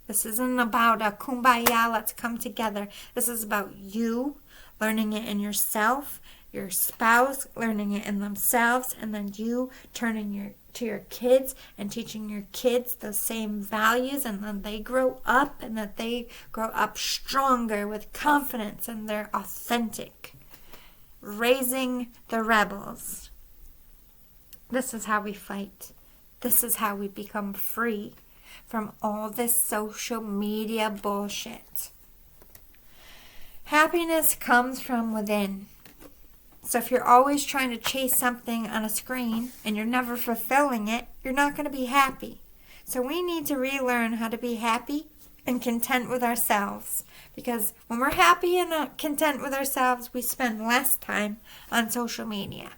This isn't about a kumbaya, let's come together. This is about you learning it in yourself, your spouse learning it in themselves, and then you turning to your kids and teaching your kids the same values, and then they grow up and that they grow up stronger with confidence and they're authentic. Raising the rebels. This is how we fight. This is how we become free from all this social media bullshit. Happiness comes from within. So if you're always trying to chase something on a screen and you're never fulfilling it, you're not going to be happy. So we need to relearn how to be happy and content with ourselves. Because when we're happy and content with ourselves, we spend less time on social media.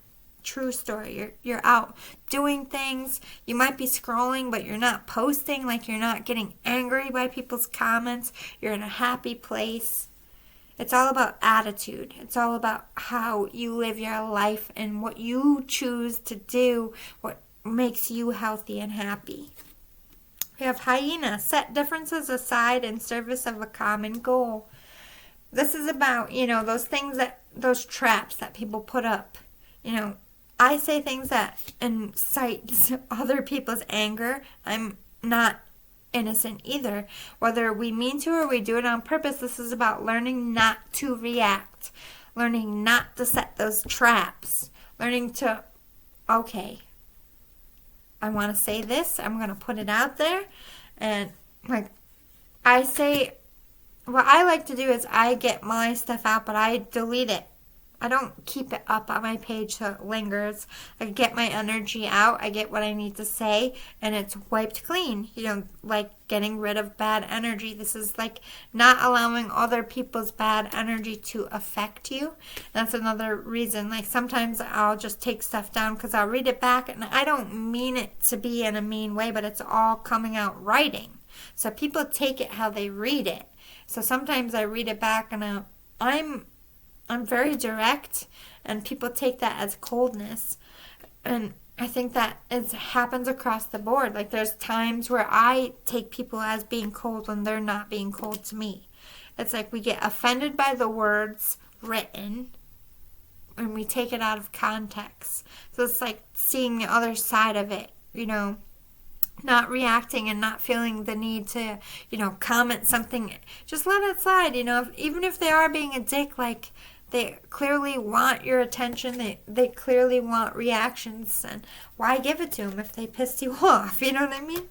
True story. You're out doing things. You might be scrolling, but you're not posting. Like you're not getting angry by people's comments. You're in a happy place. It's all about attitude. It's all about how you live your life and what you choose to do, what makes you healthy and happy. We have hyena. Set differences aside in service of a common goal. This is about, those traps that people put up. I say things that incite other people's anger. I'm not innocent either. Whether we mean to or we do it on purpose, this is about learning not to react. Learning not to set those traps. Learning to, okay, I want to say this. I'm going to put it out there. And what I like to do is I get my stuff out, but I delete it. I don't keep it up on my page so it lingers. I get my energy out. I get what I need to say, and it's wiped clean. Like getting rid of bad energy. This is like not allowing other people's bad energy to affect you. That's another reason. Like sometimes I'll just take stuff down because I'll read it back, and I don't mean it to be in a mean way, but it's all coming out writing. So people take it how they read it. So sometimes I read it back, and I'm very direct, and people take that as coldness. And I think that happens across the board. Like there's times where I take people as being cold when they're not being cold to me. It's like we get offended by the words written and we take it out of context. So it's like seeing the other side of it, not reacting and not feeling the need to, comment something. Just let it slide, even if they are being a dick, like They clearly want your attention. They clearly want reactions. And why give it to them if they pissed you off? You know what I mean?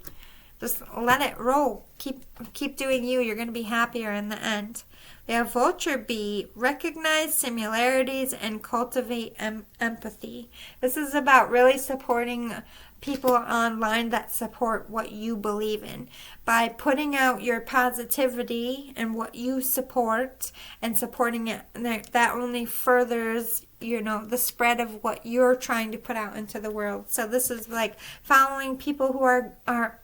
Just let it roll. Keep doing you. You're going to be happier in the end. We have Vulture B, recognize similarities and cultivate empathy. This is about really supporting people online that support what you believe in. By putting out your positivity and what you support and supporting it, that only furthers, the spread of what you're trying to put out into the world. So this is like following people who are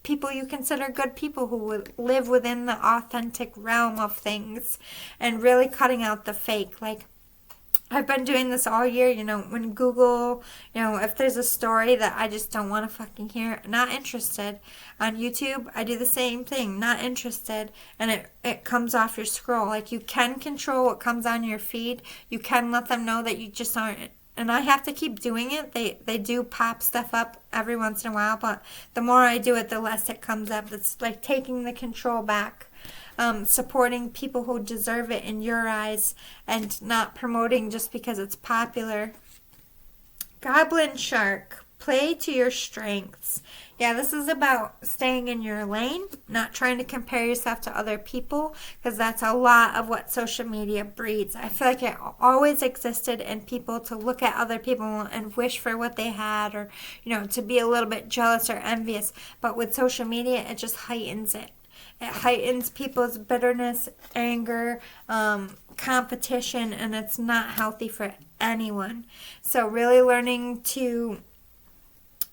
people you consider good people who would live within the authentic realm of things and really cutting out the fake. Like, I've been doing this all year, when Google, if there's a story that I just don't want to fucking hear, not interested. On YouTube, I do the same thing, not interested, and it comes off your scroll. Like, you can control what comes on your feed. You can let them know that you just aren't. And I have to keep doing it. They do pop stuff up every once in a while, but the more I do it, the less it comes up. It's like taking the control back. Supporting people who deserve it in your eyes and not promoting just because it's popular. Goblin Shark, play to your strengths. Yeah, this is about staying in your lane, not trying to compare yourself to other people, because that's a lot of what social media breeds. I feel like it always existed in people to look at other people and wish for what they had, or, to be a little bit jealous or envious. But with social media, it just heightens it. It heightens people's bitterness, anger, competition, and it's not healthy for anyone. So really learning to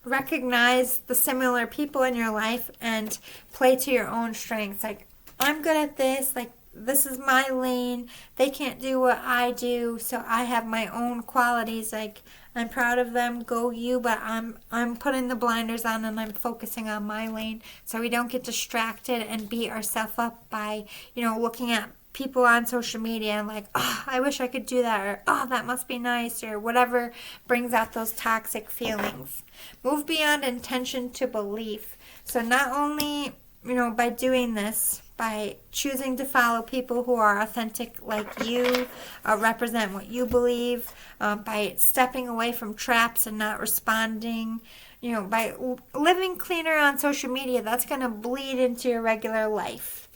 recognize the similar people in your life and play to your own strengths. Like, I'm good at this. Like, this is my lane. They can't do what I do, so I have my own qualities. Like, I'm proud of them. Go you, but I'm putting the blinders on and I'm focusing on my lane, so we don't get distracted and beat ourselves up by, looking at people on social media and like, oh, I wish I could do that, or oh, that must be nice, or whatever brings out those toxic feelings. Move beyond intention to belief. So not only, by doing this, by choosing to follow people who are authentic like you, represent what you believe, by stepping away from traps and not responding, by living cleaner on social media, that's going to bleed into your regular life.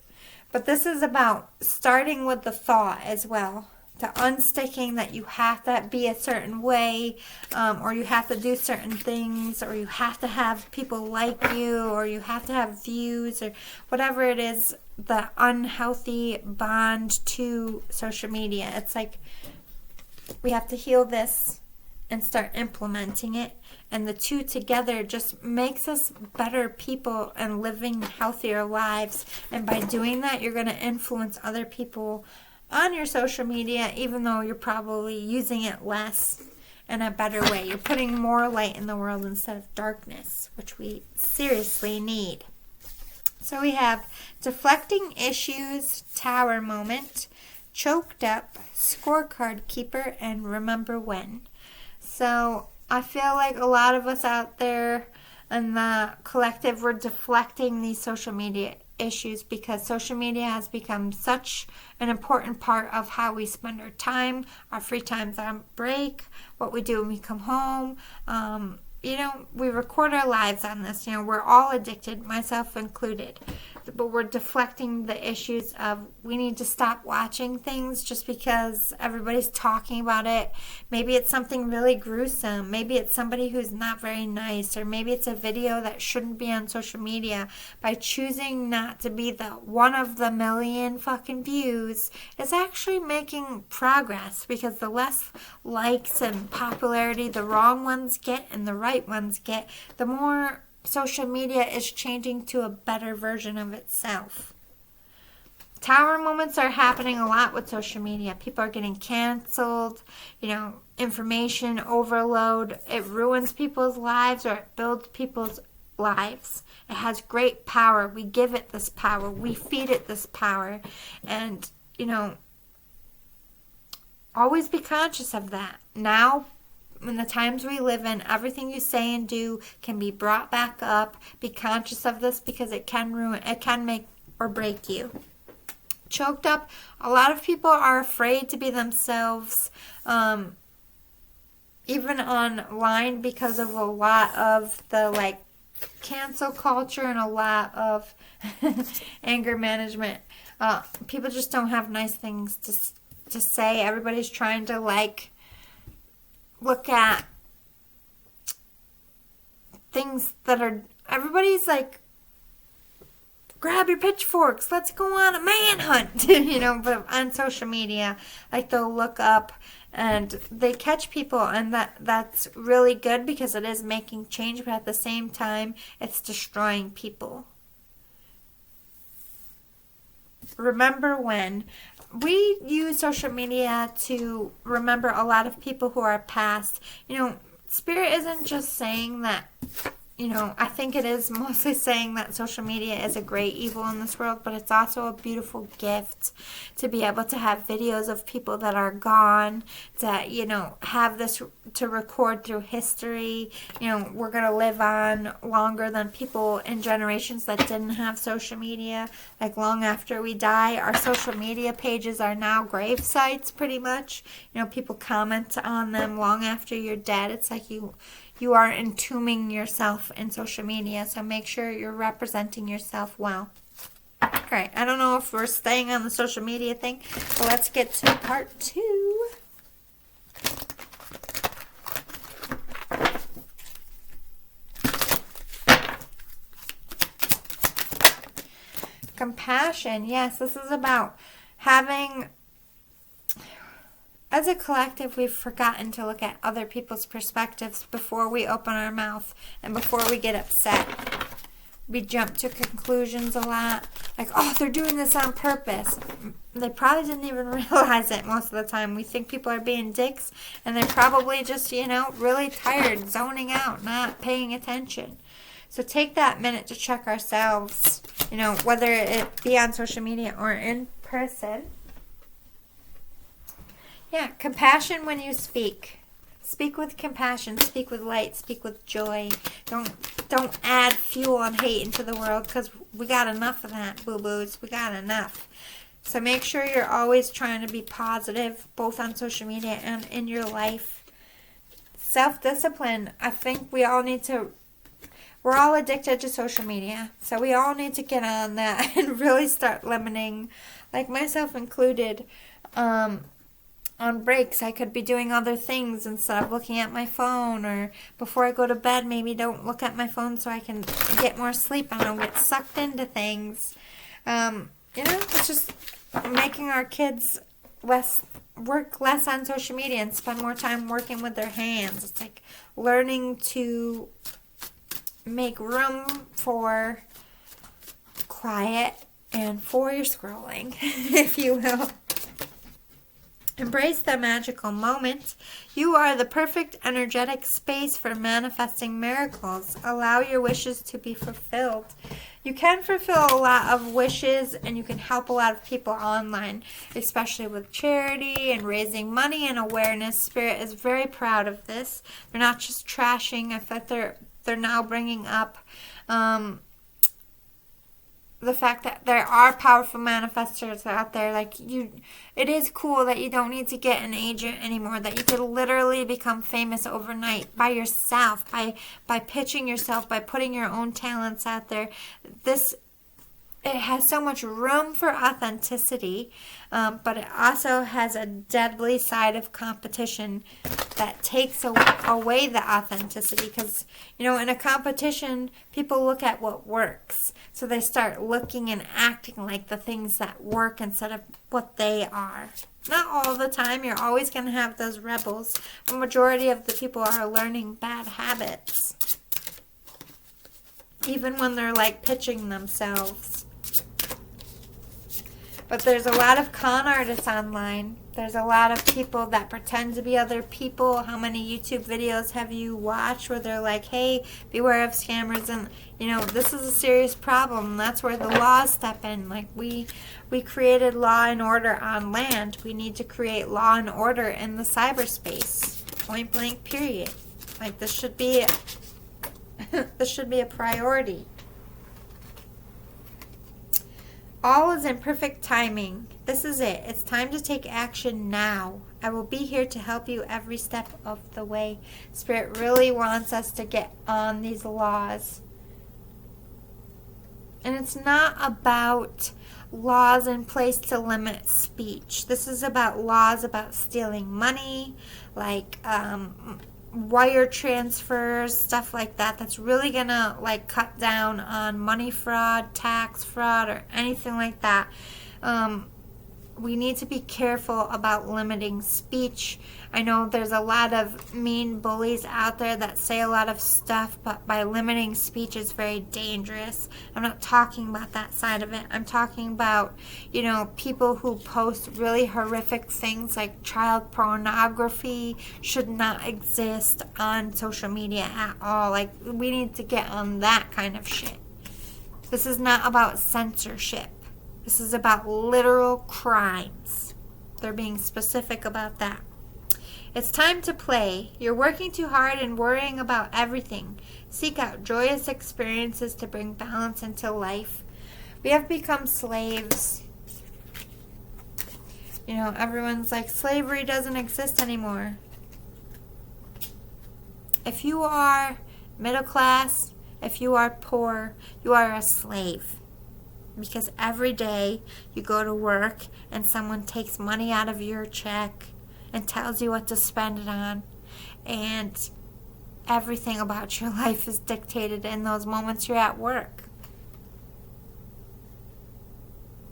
But this is about starting with the thought as well, to unsticking that you have to be a certain way, or you have to do certain things, or you have to have people like you, or you have to have views, or whatever it is, the unhealthy bond to social media. It's like we have to heal this and start implementing it. And the two together just makes us better people and living healthier lives. And by doing that, you're going to influence other people on your social media, even though you're probably using it less, in a better way. You're putting more light in the world instead of darkness, which we seriously need. So we have deflecting issues, tower moment, choked up, scorecard keeper, and remember when. So I feel like a lot of us out there in the collective, we're deflecting these social media issues because social media has become such an important part of how we spend our time, our free times on break, what we do when we come home. We record our lives on this. We're all addicted, myself included. But we're deflecting the issues of we need to stop watching things just because everybody's talking about it. Maybe it's something really gruesome. Maybe it's somebody who's not very nice. Or maybe it's a video that shouldn't be on social media. By choosing not to be the one of the million fucking views, it's actually making progress, because the less likes and popularity the wrong ones get and the right ones get, the more social media is changing to a better version of itself. Tower moments are happening a lot with social media. People are getting canceled, information overload. It ruins people's lives or it builds people's lives. It has great power. We give it this power. We feed it this power. And, always be conscious of that. Now, in the times we live in, everything you say and do can be brought back up. Be conscious of this, because it can make or break you. choked up. A lot of people are afraid to be themselves, even online, because of a lot of the like cancel culture and a lot of anger management. People just don't have nice things to say. Everybody's trying to like look at things that are, everybody's like, grab your pitchforks, let's go on a manhunt, but on social media, like they'll look up and they catch people, and that's really good because it is making change, but at the same time, it's destroying people. Remember when we use social media to remember a lot of people who are past. Spirit isn't just saying that, I think it is mostly saying that social media is a great evil in this world, but it's also a beautiful gift to be able to have videos of people that are gone, that, have this to record through history. We're going to live on longer than people in generations that didn't have social media. Like long after we die, our social media pages are now grave sites pretty much. People comment on them long after you're dead. It's like you are entombing yourself in social media, so make sure you're representing yourself well. Alright, I don't know if we're staying on the social media thing, but let's get to part 2. Compassion. Yes, this is about having... As a collective, we've forgotten to look at other people's perspectives before we open our mouth and before we get upset. We jump to conclusions a lot. Like, oh, they're doing this on purpose. They probably didn't even realize it most of the time. We think people are being dicks, and they're probably just, really tired, zoning out, not paying attention. So take that minute to check ourselves, whether it be on social media or in person. Yeah, compassion when you speak. Speak with compassion. Speak with light. Speak with joy. Don't add fuel and hate into the world, because we got enough of that, boo-boos. We got enough. So make sure you're always trying to be positive, both on social media and in your life. Self-discipline. I think we all need to... We're all addicted to social media, so we all need to get on that and really start limiting, like myself included. On breaks, I could be doing other things instead of looking at my phone, or before I go to bed, maybe don't look at my phone so I can get more sleep and I don't get sucked into things. It's just making our kids work less on social media and spend more time working with their hands. It's like learning to make room for quiet and for your scrolling, if you will. Embrace the magical moment. You are the perfect energetic space for manifesting miracles. Allow your wishes to be fulfilled. You can fulfill a lot of wishes, and you can help a lot of people online, especially with charity and raising money and awareness. Spirit is very proud of this. They're not just trashing. I feel like they're now bringing up the fact that there are powerful manifestors out there. It is cool that you don't need to get an agent anymore, that you could literally become famous overnight by yourself, by pitching yourself, by putting your own talents out there. It has so much room for authenticity, but it also has a deadly side of competition that takes away the authenticity, because, in a competition, people look at what works. So they start looking and acting like the things that work instead of what they are. Not all the time. You're always going to have those rebels. The majority of the people are learning bad habits, even when they're pitching themselves. But there's a lot of con artists online. There's a lot of people that pretend to be other people. How many YouTube videos have you watched where they're like, hey, beware of scammers? And, this is a serious problem. That's where the laws step in. We created law and order on land. We need to create law and order in the cyberspace. Point blank, period. This should be a priority. All is in perfect timing. This is it. It's time to take action now. I will be here to help you every step of the way. Spirit really wants us to get on these laws. And it's not about laws in place to limit speech. This is about laws about stealing money, like wire transfers, stuff like that. That's really gonna like cut down on money fraud, tax fraud, or anything like that. We need to be careful about limiting speech. I know there's a lot of mean bullies out there that say a lot of stuff, but by limiting speech is very dangerous. I'm not talking about that side of it. I'm talking about, people who post really horrific things like child pornography should not exist on social media at all. Like, we need to get on that kind of shit. This is not about censorship. This is about literal crimes. They're being specific about that. It's time to play. You're working too hard and worrying about everything. Seek out joyous experiences to bring balance into life. We have become slaves. Everyone's like, slavery doesn't exist anymore. If you are middle class, if you are poor, you are a slave. Because every day you go to work and someone takes money out of your check and tells you what to spend it on. And everything about your life is dictated in those moments you're at work.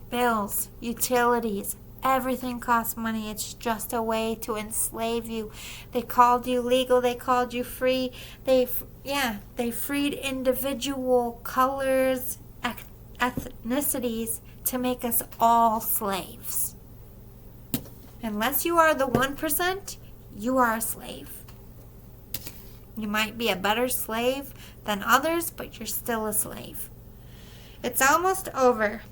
Bills, utilities, everything costs money. It's just a way to enslave you. They called you legal. They called you free. They freed individual colors, ethnicities to make us all slaves. Unless you are the 1%, you are a slave. You might be a better slave than others, but you're still a slave. It's almost over.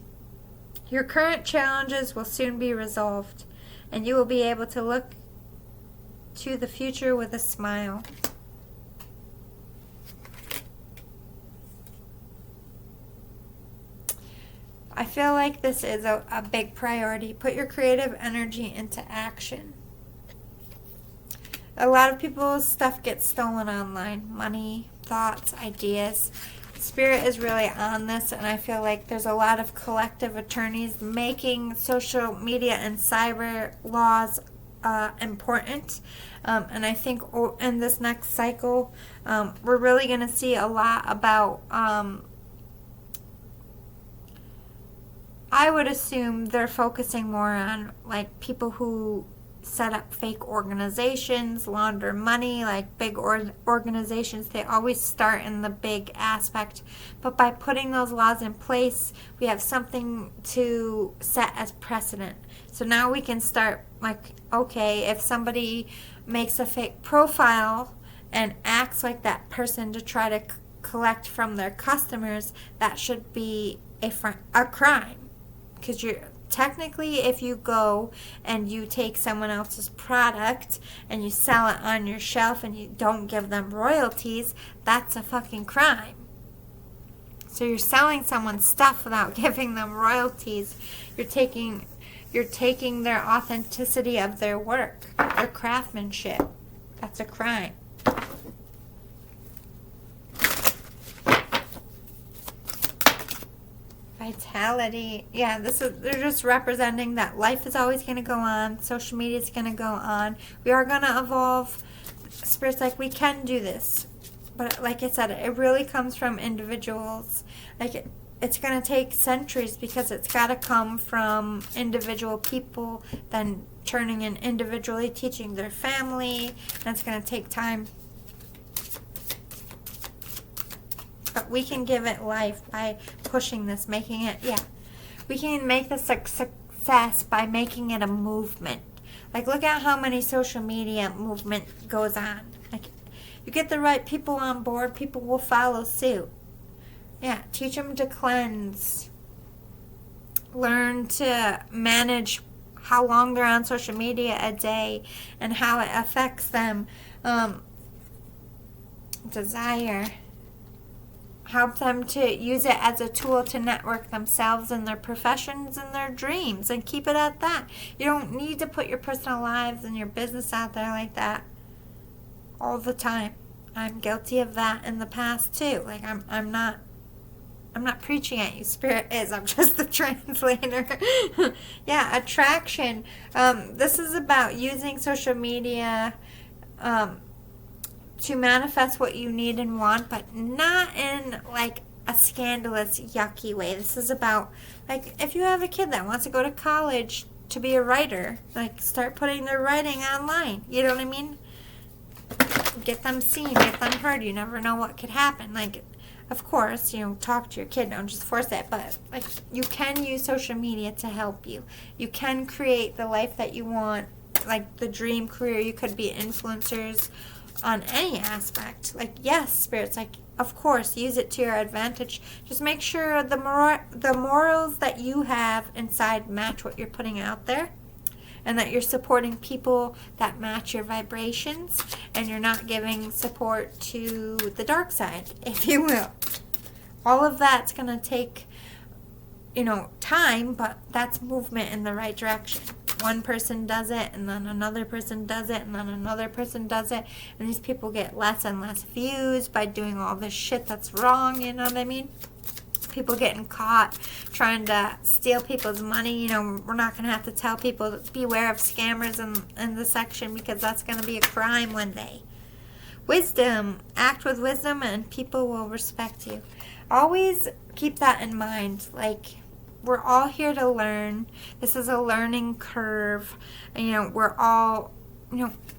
Your current challenges will soon be resolved, and you will be able to look to the future with a smile. I feel like this is a big priority. Put your creative energy into action. A lot of people's stuff gets stolen online. Money, thoughts, ideas. Spirit is really on this, and I feel like there's a lot of collective attorneys making social media and cyber laws important. And I think in this next cycle, we're really going to see a lot about... I would assume they're focusing more on like people who set up fake organizations, launder money, like big organizations. They always start in the big aspect. But by putting those laws in place, we have something to set as precedent. So now we can start like, okay, if somebody makes a fake profile and acts like that person to try to collect from their customers, that should be a crime. Because you're technically, if you go and you take someone else's product and you sell it on your shelf and you don't give them royalties, that's a fucking crime. So you're selling someone's stuff without giving them royalties. You're taking their authenticity of their work, their craftsmanship. That's a crime. Vitality. Yeah, they're just representing that life is always going to go on. Social media is going to go on. We are going to evolve. Spirit's like, we can do this. But like I said, it really comes from individuals. Like it's going to take centuries because it's got to come from individual people, then turning in individually, teaching their family. And it's going to take time. But we can give it life by pushing this, making it, we can make this a success by making it a movement. Like, look at how many social media movement goes on. Like, you get the right people on board, people will follow suit. Yeah, teach them to cleanse. Learn to manage how long they're on social media a day and how it affects them. Desire. help them to use it as a tool to network themselves and their professions and their dreams, and keep it at that. You don't need to put your personal lives and your business out there like that all the time. I'm guilty of that in the past too. Like I'm not preaching at you. Spirit is. I'm just the translator. Yeah, attraction. This is about using social media to manifest what you need and want, but not in like a scandalous, yucky way. This is about, like, if you have a kid that wants to go to college to be a writer, like, start putting their writing online. You know what I mean? Get them seen, get them heard. You never know what could happen. Like, of course, talk to your kid. Don't just force it. But, like, you can use social media to help you. You can create the life that you want, like the dream career. You could be influencers on any aspect. Like, yes, Spirit's like, of course, use it to your advantage. Just make sure the morals that you have inside match what you're putting out there, and that you're supporting people that match your vibrations, and you're not giving support to the dark side, if you will. All of that's going to take, time, but that's movement in the right direction. One person does it, and then another person does it, and then another person does it, and these people get less and less views by doing all this shit that's wrong, you know what I mean? People getting caught trying to steal people's money. We're not going to have to tell people to beware of scammers in the section, because that's going to be a crime one day. Wisdom. Act with wisdom and people will respect you. Always keep that in mind. Like, we're all here to learn. This is a learning curve. We're all,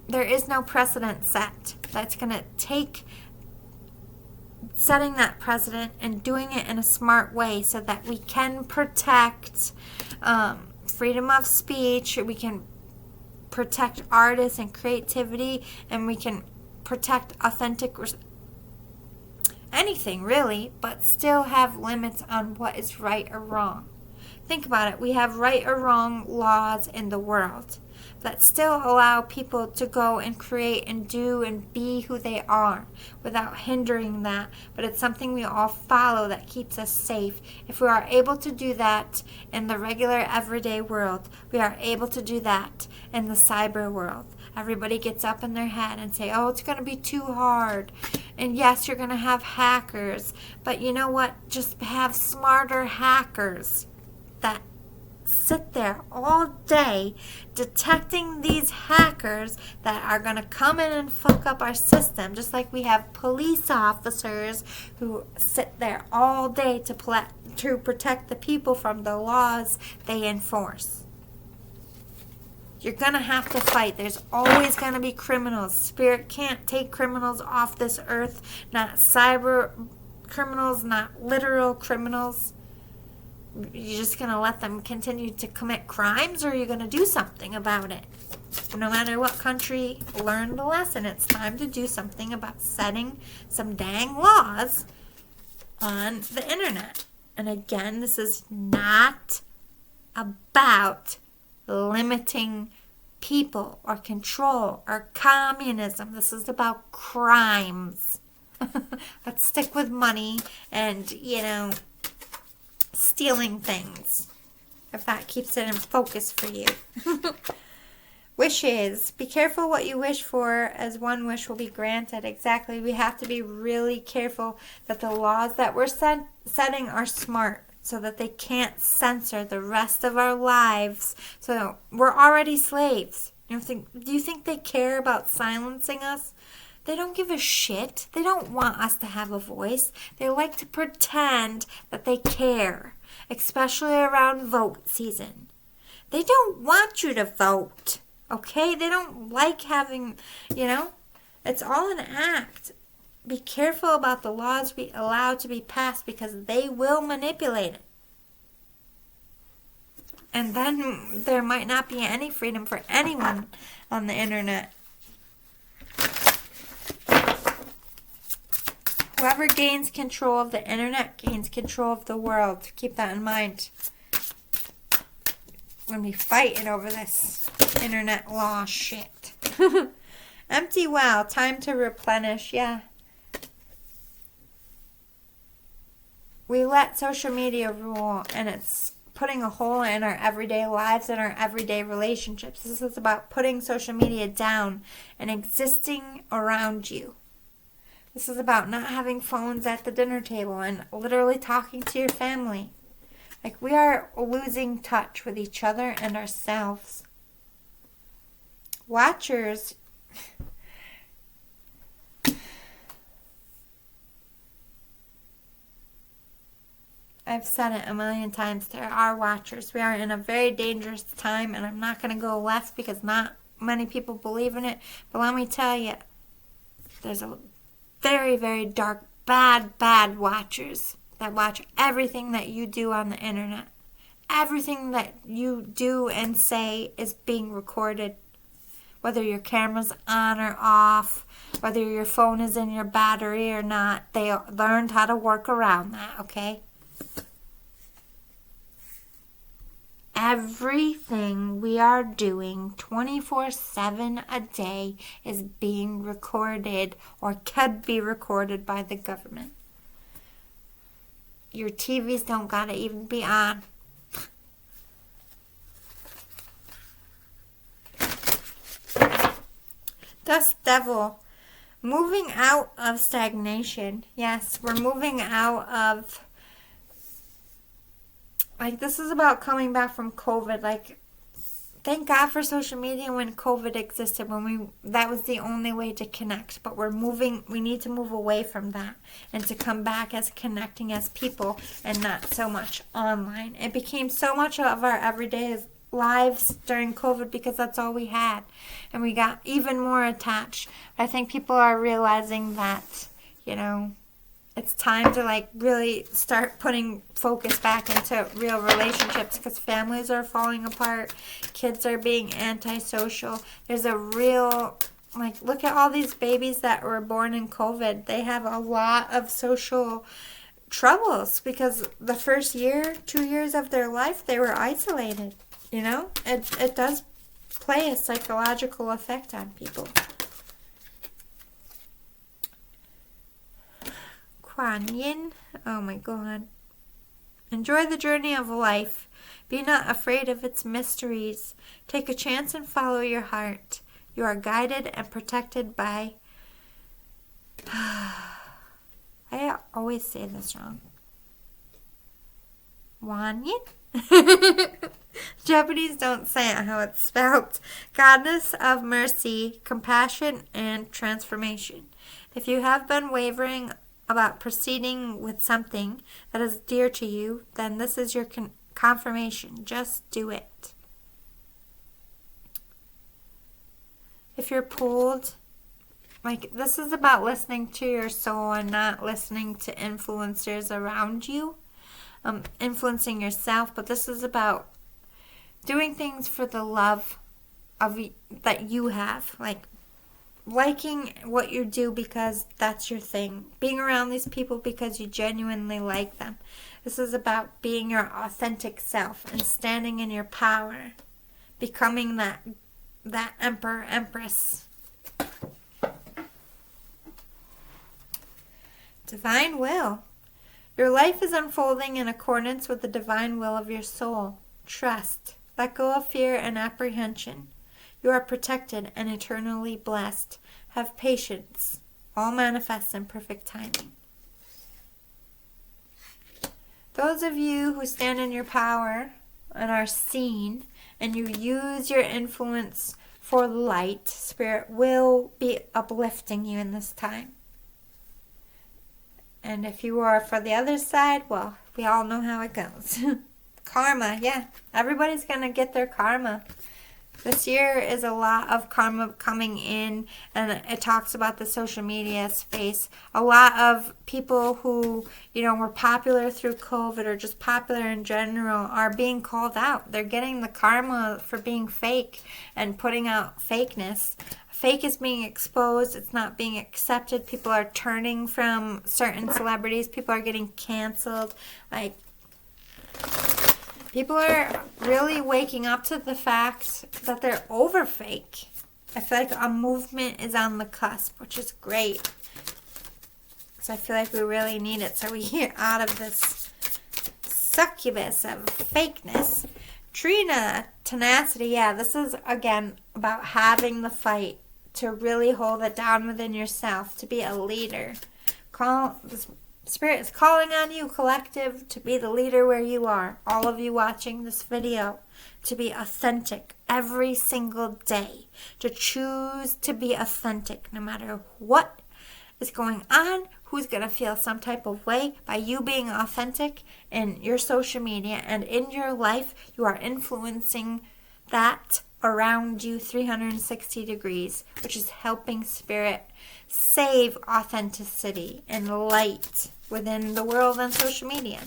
there is no precedent set. That's going to take setting that precedent and doing it in a smart way so that we can protect freedom of speech, we can protect artists and creativity, and we can protect authentic anything really, but still have limits on what is right or wrong. Think about it. We have right or wrong laws in the world that still allow people to go and create and do and be who they are without hindering that. But it's something we all follow that keeps us safe. If we are able to do that in the regular everyday world, we are able to do that in the cyber world. Everybody gets up in their head and say, oh, it's going to be too hard. And yes, you're going to have hackers. But you know what? Just have smarter hackers that sit there all day detecting these hackers that are going to come in and fuck up our system, just like we have police officers who sit there all day to protect the people from the laws they enforce. You're going to have to fight. There's always going to be criminals. Spirit can't take criminals off this earth, not cyber criminals, not literal criminals. You're just going to let them continue to commit crimes, or are you going to do something about it? No matter what country, learn the lesson. It's time to do something about setting some dang laws on the internet. And again, this is not about limiting people or control or communism. This is about crimes. Let's stick with money and, stealing things, if that keeps it in focus for you. Wishes. Be careful what you wish for, as one wish will be granted. Exactly. We have to be really careful that the laws that we're setting are smart, so that they can't censor the rest of our lives. So we're already slaves. Do you think they care about silencing us? They don't give a shit. They don't want us to have a voice. They like to pretend that they care, especially around vote season. They don't want you to vote, okay? They don't like having, it's all an act. Be careful about the laws we allow to be passed, because they will manipulate it. And then there might not be any freedom for anyone on the internet. Whoever gains control of the internet gains control of the world. Keep that in mind when we fighting over this internet law shit. Empty well. Time to replenish. Yeah. we let social media rule, and it's putting a hole in our everyday lives and our everyday relationships. This is about putting social media down and existing around you. This is about not having phones at the dinner table and literally talking to your family. Like, we are losing touch with each other and ourselves. Watchers, I've said it a million times, there are watchers. We are in a very dangerous time, and I'm not going to go left because not many people believe in it. But let me tell you, there's a very, very dark, bad watchers that watch everything that you do on the internet. Everything that you do and say is being recorded. Whether your camera's on or off, whether your phone is in your battery or not, they learned how to work around that, okay? Everything we are doing 24/7 a day is being recorded or could be recorded by the government. Your TVs don't gotta even be on. Dust Devil, moving out of stagnation. Yes, we're moving out of, like, this is about coming back from COVID. Like, thank God for social media when COVID existed, when that was the only way to connect. But we need to move away from that and to come back as connecting as people and not so much online. It became so much of our everyday lives during COVID because that's all we had, and we got even more attached. I think people are realizing that, it's time to like really start putting focus back into real relationships, because families are falling apart, kids are being antisocial. There's a real, like, look at all these babies that were born in COVID. They have a lot of social troubles because the first 2 years of their life they were isolated. It does play a psychological effect on people. Kuan Yin, oh my God. Enjoy the journey of life. Be not afraid of its mysteries. Take a chance and follow your heart. You are guided and protected by... I always say this wrong. Wan Yin? Japanese don't say it how it's spelled. Goddess of mercy, compassion, and transformation. If you have been wavering about proceeding with something that is dear to you, then this is your confirmation. Just do it. If you're pulled, like, this is about listening to your soul and not listening to influencers around you, influencing yourself, but this is about doing things for the love of that you have, like liking what you do because that's your thing, being around these people because you genuinely like them. This is about being your authentic self and standing in your power, becoming that emperor, empress. Divine will. Your life is unfolding in accordance with the divine will of your soul. Trust. Let go of fear and apprehension. You are protected and eternally blessed. Have patience. All manifests in perfect timing. Those of you who stand in your power and are seen, and you use your influence for light, Spirit will be uplifting you in this time. And if you are for the other side, well, we all know how it goes. Karma, yeah. Everybody's going to get their karma. This year is a lot of karma coming in, and it talks about the social media space. A lot of people who, were popular through COVID or just popular in general are being called out. They're getting the karma for being fake and putting out fakeness. Fake is being exposed. It's not being accepted. People are turning from certain celebrities. People are getting canceled. Like, people are really waking up to the fact that they're over fake. I feel like a movement is on the cusp, which is great. So I feel like we really need it so we get out of this succubus of fakeness. Trina, tenacity. Yeah, this is, again, about having the fight to really hold it down within yourself, to be a leader. The Spirit is calling on you, collective, to be the leader where you are. All of you watching this video, to be authentic every single day. To choose to be authentic no matter what is going on, who's going to feel some type of way. By you being authentic in your social media and in your life, you are influencing that around you 360 degrees, which is helping Spirit save authenticity and light within the world and social media.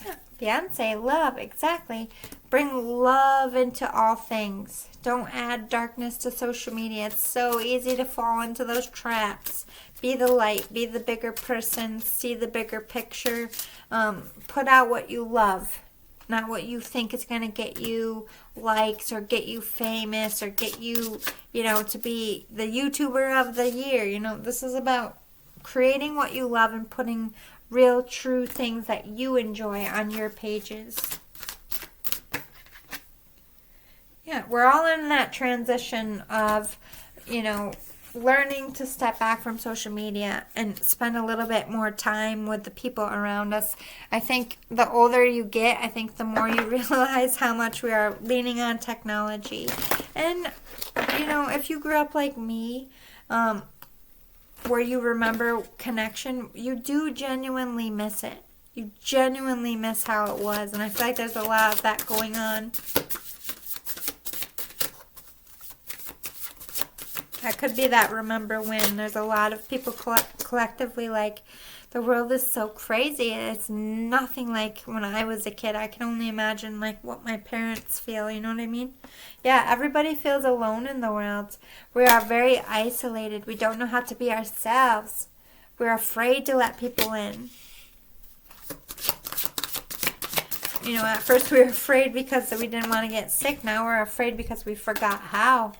Yeah, Beyonce, love, exactly. Bring love into all things. Don't add darkness to social media. It's so easy to fall into those traps. Be the light. Be the bigger person. See the bigger picture. Put out what you love. Not what you think is going to get you likes or get you famous or get you, to be the YouTuber of the year. This is about creating what you love and putting real, true things that you enjoy on your pages. Yeah, we're all in that transition of, learning to step back from social media and spend a little bit more time with the people around us. I think the older you get, I think the more you realize how much we are leaning on technology. And, if you grew up like me, where you remember connection, you do genuinely miss it. You genuinely miss how it was. And I feel like there's a lot of that going on. That could be that remember when. There's a lot of people collectively like, the world is so crazy. It's nothing like when I was a kid. I can only imagine like what my parents feel, you know what I mean? Yeah, everybody feels alone in the world. We are very isolated. We don't know how to be ourselves. We're afraid to let people in. At first we were afraid because we didn't want to get sick. Now we're afraid because we forgot how.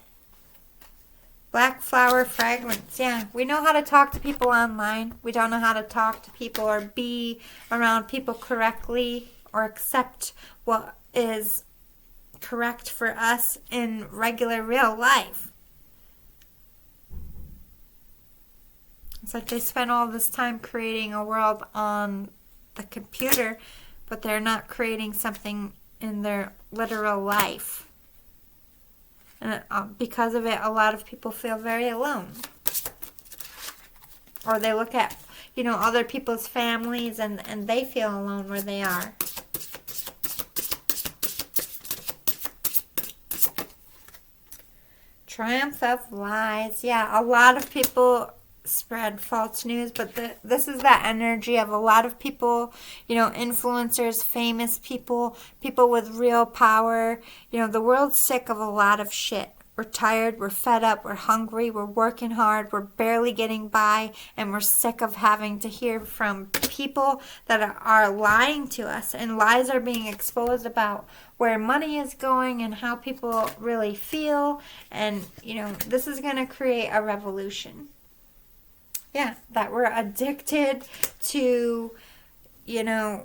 Black flower fragrance. Yeah, we know how to talk to people online. We don't know how to talk to people or be around people correctly or accept what is correct for us in regular real life. It's like they spend all this time creating a world on the computer, but they're not creating something in their literal life. And because of it, a lot of people feel very alone. Or they look at, other people's families and they feel alone where they are. Triumph of lies. Yeah, a lot of people spread false news, but this is that energy of a lot of people, influencers, famous people, people with real power. The world's sick of a lot of shit. We're tired, we're fed up, we're hungry, we're working hard, we're barely getting by, and we're sick of having to hear from people that are lying to us, and lies are being exposed about where money is going and how people really feel, and, this is going to create a revolution. Yeah, that we're addicted to, the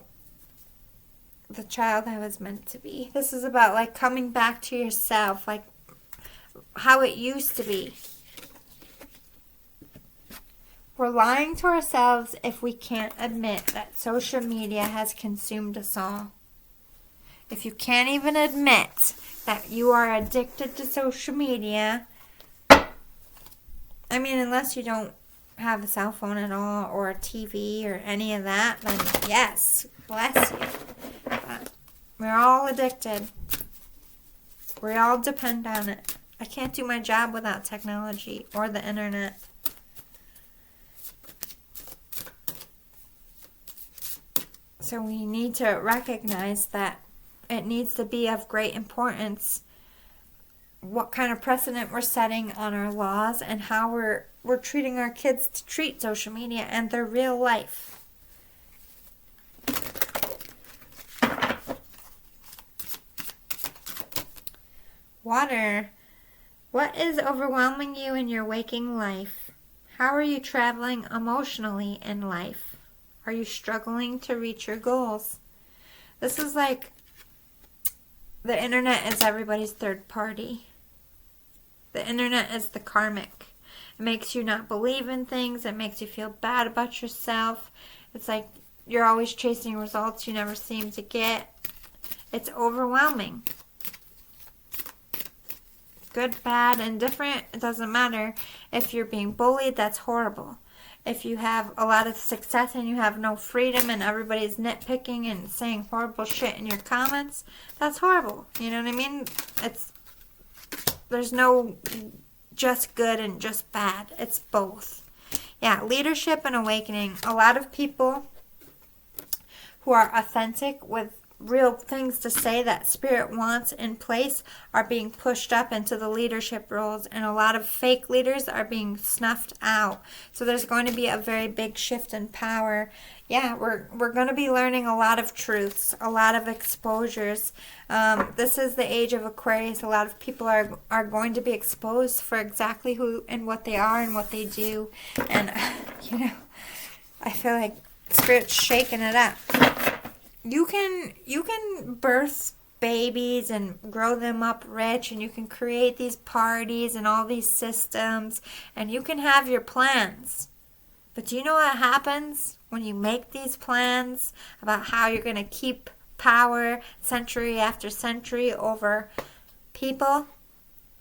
child I was meant to be. This is about, like, coming back to yourself, like, how it used to be. We're lying to ourselves if we can't admit that social media has consumed us all. If you can't even admit that you are addicted to social media, unless you don't have a cell phone at all or a TV or any of that, then yes, bless you. But we're all addicted. We all depend on it. I can't do my job without technology or the internet. So we need to recognize that it needs to be of great importance what kind of precedent we're setting on our laws and how we're treating our kids to treat social media and their real life. Water. What is overwhelming you in your waking life? How are you traveling emotionally in life? Are you struggling to reach your goals? This is like the internet is everybody's third party. The internet is the karmic. It makes you not believe in things. It makes you feel bad about yourself. It's like you're always chasing results you never seem to get. It's overwhelming. Good, bad, indifferent, it doesn't matter. If you're being bullied, that's horrible. If you have a lot of success and you have no freedom and everybody's nitpicking and saying horrible shit in your comments, that's horrible. You know what I mean? There's no just good and just bad. It's both. Yeah, leadership and awakening. A lot of people who are authentic with real things to say that spirit wants in place are being pushed up into the leadership roles, and a lot of fake leaders are being snuffed out. So there's going to be a very big shift in power. Yeah, we're going to be learning a lot of truths, a lot of exposures. This is the age of Aquarius. A lot of people are going to be exposed for exactly who and what they are and what they do. And, I feel like Spirit's shaking it up. You can birth babies and grow them up rich, and you can create these parties and all these systems, and you can have your plans. But do you know what happens when you make these plans about how you're going to keep power century after century over people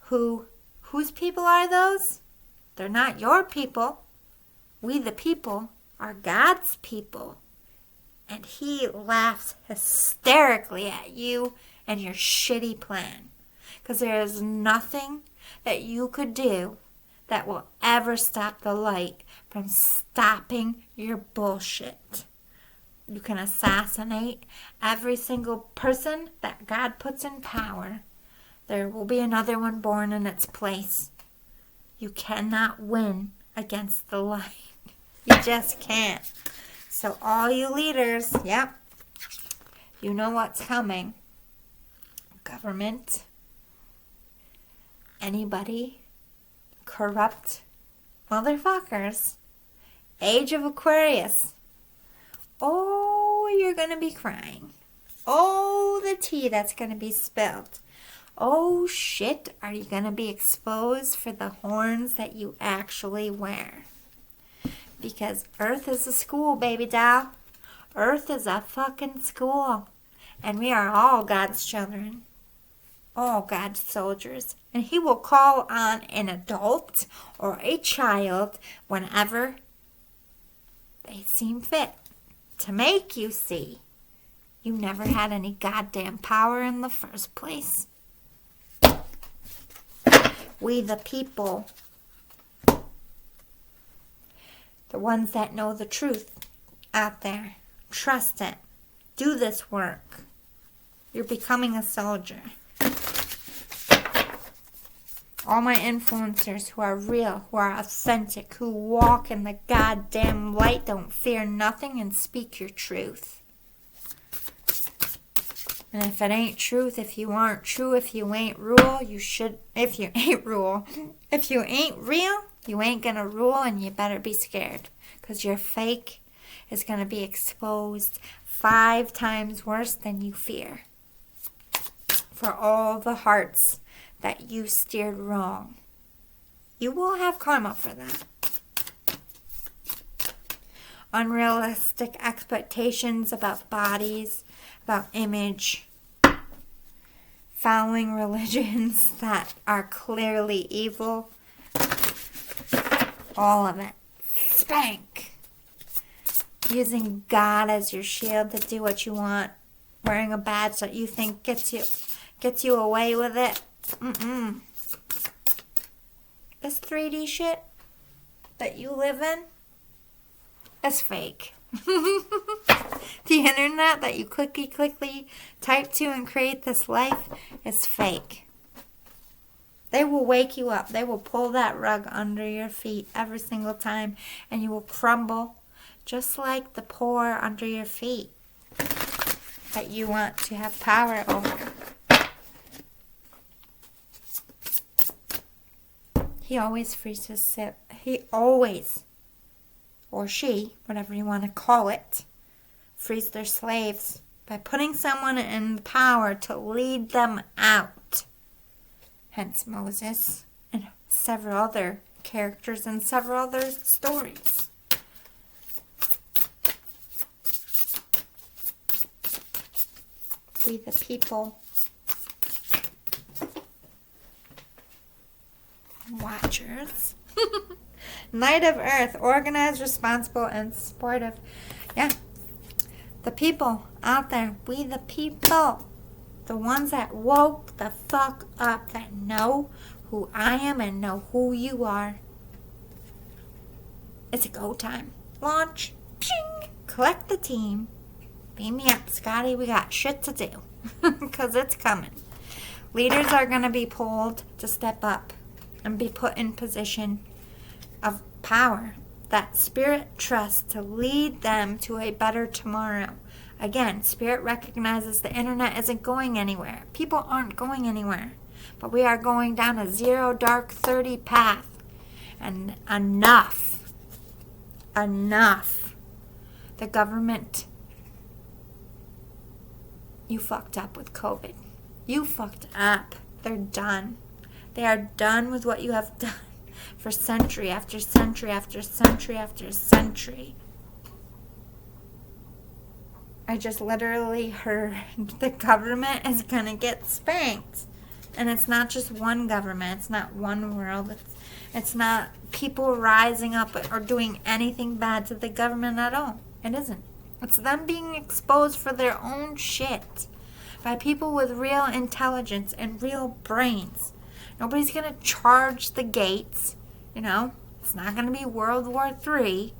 whose people are those? They're not your people. We the people are God's people. And he laughs hysterically at you and your shitty plan. Because there is nothing that you could do that will ever stop the light from stopping your bullshit. You can assassinate every single person that God puts in power. There will be another one born in its place. You cannot win against the light. You just can't. So all you leaders, yep, you know what's coming. Government, anybody, corrupt motherfuckers, age of Aquarius. Oh, you're going to be crying. Oh, the tea that's going to be spilled. Oh, shit, are you going to be exposed for the horns that you actually wear? Because Earth is a school, baby doll. Earth is a fucking school. And we are all God's children. All God's soldiers. And he will call on an adult or a child whenever they seem fit to make you see you never had any goddamn power in the first place. We the people, the ones that know the truth out there, trust it, do this work. You're becoming a soldier. All my influencers who are real, who are authentic, who walk in the goddamn light, don't fear nothing and speak your truth. And if it ain't truth, if you aren't true, if you ain't rule, you should, if you ain't rule, if you ain't real, you ain't gonna rule, and you better be scared. Because your fake is gonna be exposed 5 times worse than you fear. For all the hearts that you steered wrong. You will have karma for that. Unrealistic expectations about bodies, about image, following religions that are clearly evil. All of it. Spank. Using God as your shield to do what you want. Wearing a badge that you think gets you away with it. This 3D shit that you live in is fake. The internet that you quickly type to and create this life is fake. They will wake you up. They will pull that rug under your feet every single time, and you will crumble just like the poor under your feet that you want to have power over. He always frees his sip. He always or she, whatever you want to call it, frees their slaves by putting someone in power to lead them out. Hence Moses and several other characters and several other stories. We the people. Watchers. Knight of Earth, organized, responsible, and supportive. Yeah. The people out there. We the people. The ones that woke the fuck up. That know who I am and know who you are. It's a go time. Launch. Ping. Collect the team. Beam me up, Scotty. We got shit to do. Because it's coming. Leaders are going to be pulled to step up and be put in position of power. That Spirit trusts to lead them to a better tomorrow. Again, Spirit recognizes the internet isn't going anywhere. People aren't going anywhere. But we are going down a 0 dark 30 path. And enough. Enough. The government, you fucked up with COVID. You fucked up. They're done. They are done with what you have done for century after century after century after century. I just literally heard the government is going to get spanked. And it's not just one government. It's not one world. It's not people rising up or doing anything bad to the government at all. It isn't. It's them being exposed for their own shit by people with real intelligence and real brains. Nobody's going to charge the gates, It's not going to be World War III.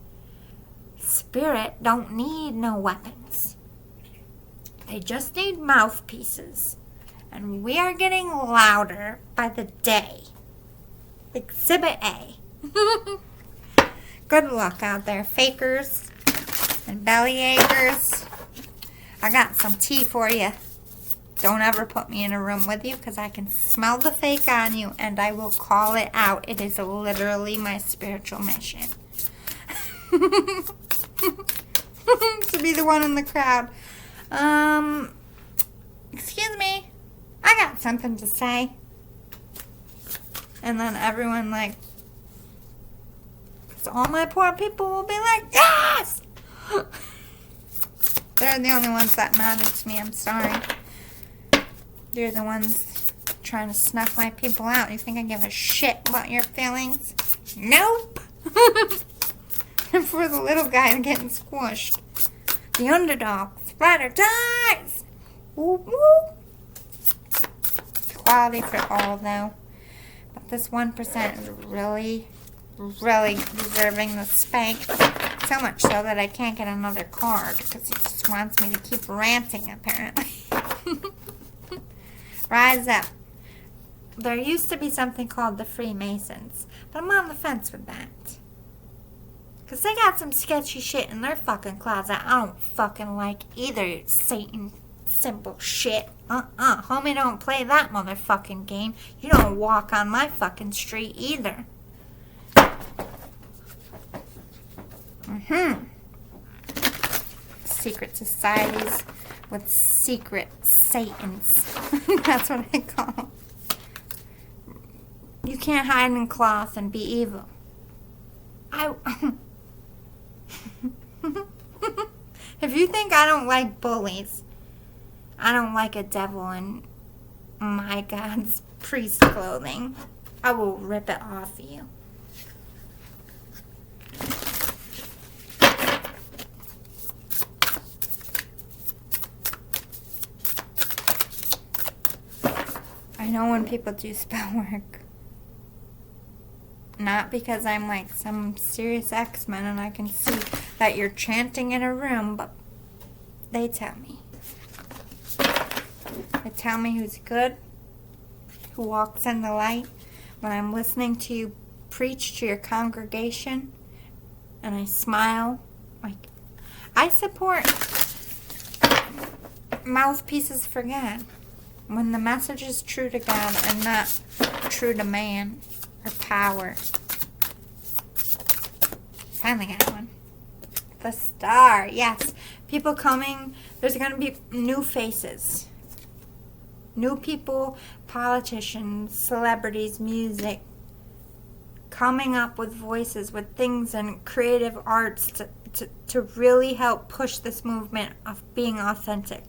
Spirit don't need no weapons. They just need mouthpieces. And we are getting louder by the day. Exhibit A. Good luck out there, fakers and bellyachers. I got some tea for you. Don't ever put me in a room with you because I can smell the fake on you and I will call it out. It is literally my spiritual mission. To be the one in the crowd. Excuse me. I got something to say. And then everyone so all my poor people will be like, yes! They're the only ones that matter to me. I'm sorry. You're the ones trying to snuff my people out. You think I give a shit about your feelings? Nope. And for the little guy getting squished. The underdog. Spider dies. Woo woo. Equality for all, though. But this 1% is really, really deserving the spank. So much so that I can't get another card because he just wants me to keep ranting, apparently. Rise up. There used to be something called the Freemasons, but I'm on the fence with that. Because they got some sketchy shit in their fucking closet I don't fucking like either. Satan symbol shit. Homie, don't play that motherfucking game. You don't walk on my fucking street either. Secret societies with secret Satans. That's what I call them. You can't hide in cloth and be evil. If you think I don't like bullies, I don't like a devil in my God's priest clothing, I will rip it off you. I know when people do spell work. Not because I'm like some serious X-Men and I can see that you're chanting in a room, but they tell me. They tell me who's good, who walks in the light. When I'm listening to you preach to your congregation and I smile, I support mouthpieces for God. When the message is true to God and not true to man or power. Finally got one. The star, yes. People coming. There's going to be new faces. New people, politicians, celebrities, music, coming up with voices, with things and creative arts to really help push this movement of being authentic.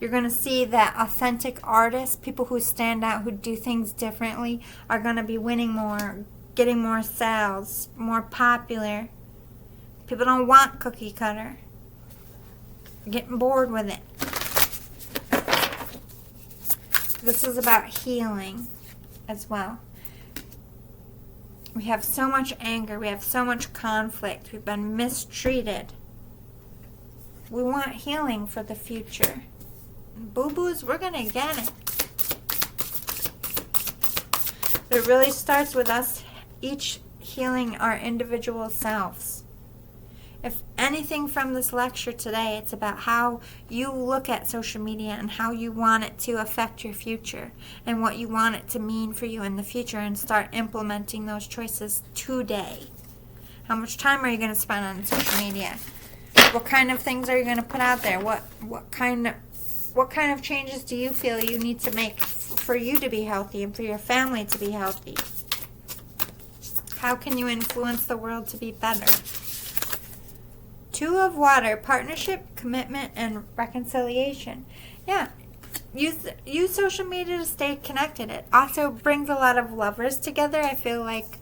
You're going to see that authentic artists, people who stand out, who do things differently, are going to be winning more, getting more sales, more popular. People don't want cookie cutter. Getting bored with it. This is about healing as well. We have so much anger. We have so much conflict. We've been mistreated. We want healing for the future. Boo-boos, we're going to get it. It really starts with us each healing our individual selves. If anything from this lecture today, it's about how you look at social media and how you want it to affect your future and what you want it to mean for you in the future, and start implementing those choices today. How much time are you going to spend on social media? What kind of things are you going to put out there? What kind of changes do you feel you need to make for you to be healthy and for your family to be healthy? How can you influence the world to be better? Two of water, partnership, commitment, and reconciliation. Yeah, use social media to stay connected. It also brings a lot of lovers together. I feel like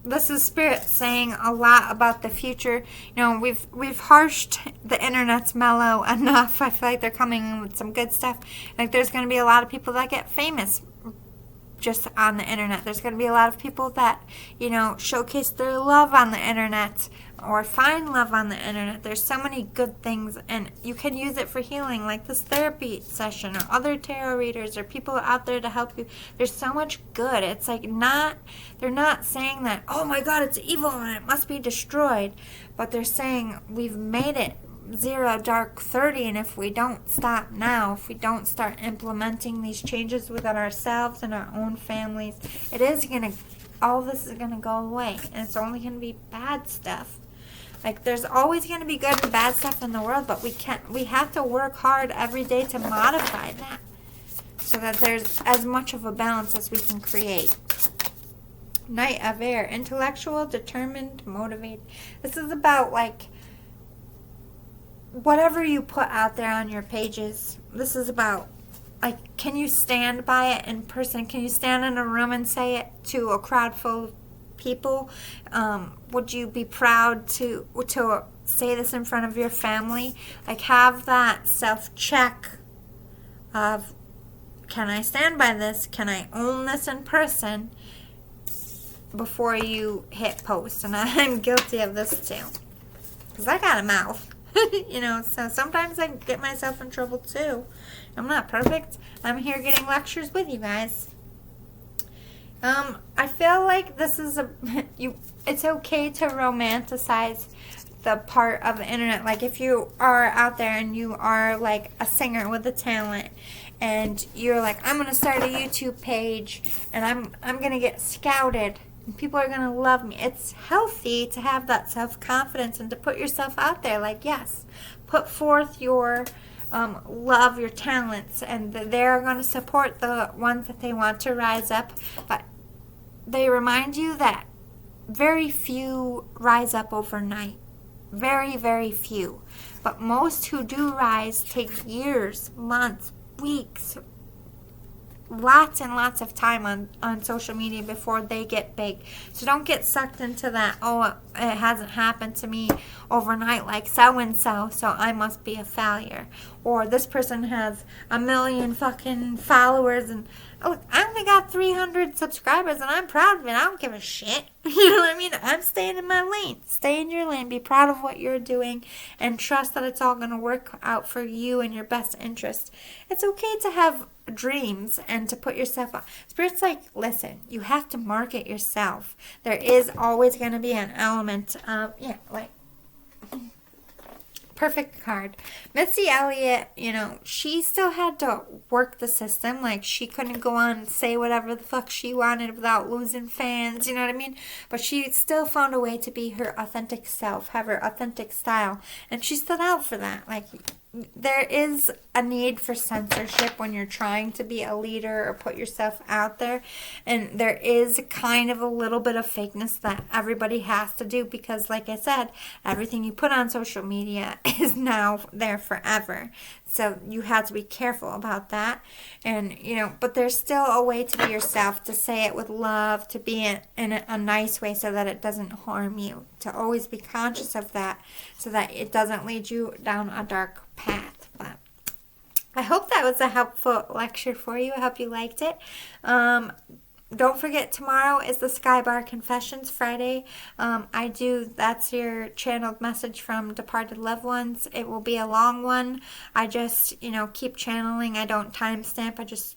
this is Spirit saying a lot about the future. You know, we've harshed the internet's mellow enough. I feel like they're coming in with some good stuff. Like, there's going to be a lot of people that get famous just on the internet. There's going to be a lot of people that, you know, showcase their love on the internet or find love on the internet. There's so many good things, and you can use it for healing, like this therapy session or other tarot readers or people out there to help you. There's so much good. It's like they're not saying that, oh my God, it's evil and it must be destroyed, but they're saying we've made it 0 dark 30, and if we don't stop now, if we don't start implementing these changes within ourselves and our own families, all this is gonna go away, and it's only gonna be bad stuff. Like, there's always gonna be good and bad stuff in the world, but we have to work hard every day to modify that so that there's as much of a balance as we can create. Knight of Air, intellectual, determined, motivated. This is about, like, whatever you put out there on your pages. This is about, like, can you stand by it in person? Can you stand in a room and say it to a crowd full of people? Would you be proud to say this in front of your family? Like, have that self-check of, can I stand by this? Can I own this in person? Before you hit post. And I'm guilty of this too, because I got a mouth. You know, so sometimes I get myself in trouble too. I'm not perfect. I'm here getting lectures with you guys. I feel like this is it's okay to romanticize the part of the internet. Like, if you are out there and you are like a singer with a talent, and you're like, I'm gonna start a YouTube page and I'm gonna get scouted and people are gonna love me. It's healthy to have that self-confidence and to put yourself out there. Like, yes, put forth your love, your talents, and they're going to support the ones that they want to rise up. But they remind you that very few rise up overnight. Very, very few. But most who do rise take years, months, weeks, lots and lots of time on social media before they get big. So don't get sucked into that, oh, it hasn't happened to me overnight like so-and-so, so I must be a failure. Or this person has 1 million fucking followers, and oh, I only got 300 subscribers, and I'm proud of it. I don't give a shit. You know what I mean? I'm staying in my lane. Stay in your lane. Be proud of what you're doing, and trust that it's all going to work out for you and your best interest. It's okay to have dreams and to put yourself on. Spirit's like, listen, you have to market yourself. There is always going to be an element of, like, perfect card. Missy Elliott, she still had to work the system. Like, she couldn't go on and say whatever the fuck she wanted without losing fans, you know what I mean? But she still found a way to be her authentic self, have her authentic style. And she stood out for that. Like, there is a need for censorship when you're trying to be a leader or put yourself out there. And there is kind of a little bit of fakeness that everybody has to do because, like I said, everything you put on social media is now there forever. So you have to be careful about that. And, but there's still a way to be yourself, to say it with love, to be in a nice way so that it doesn't harm you. To always be conscious of that so that it doesn't lead you down a dark path. But I hope that was a helpful lecture for you. I hope you liked it. Don't forget, tomorrow is the Skybar Confessions Friday. That's your channeled message from departed loved ones. It will be a long one. I just, keep channeling. I don't timestamp. I just,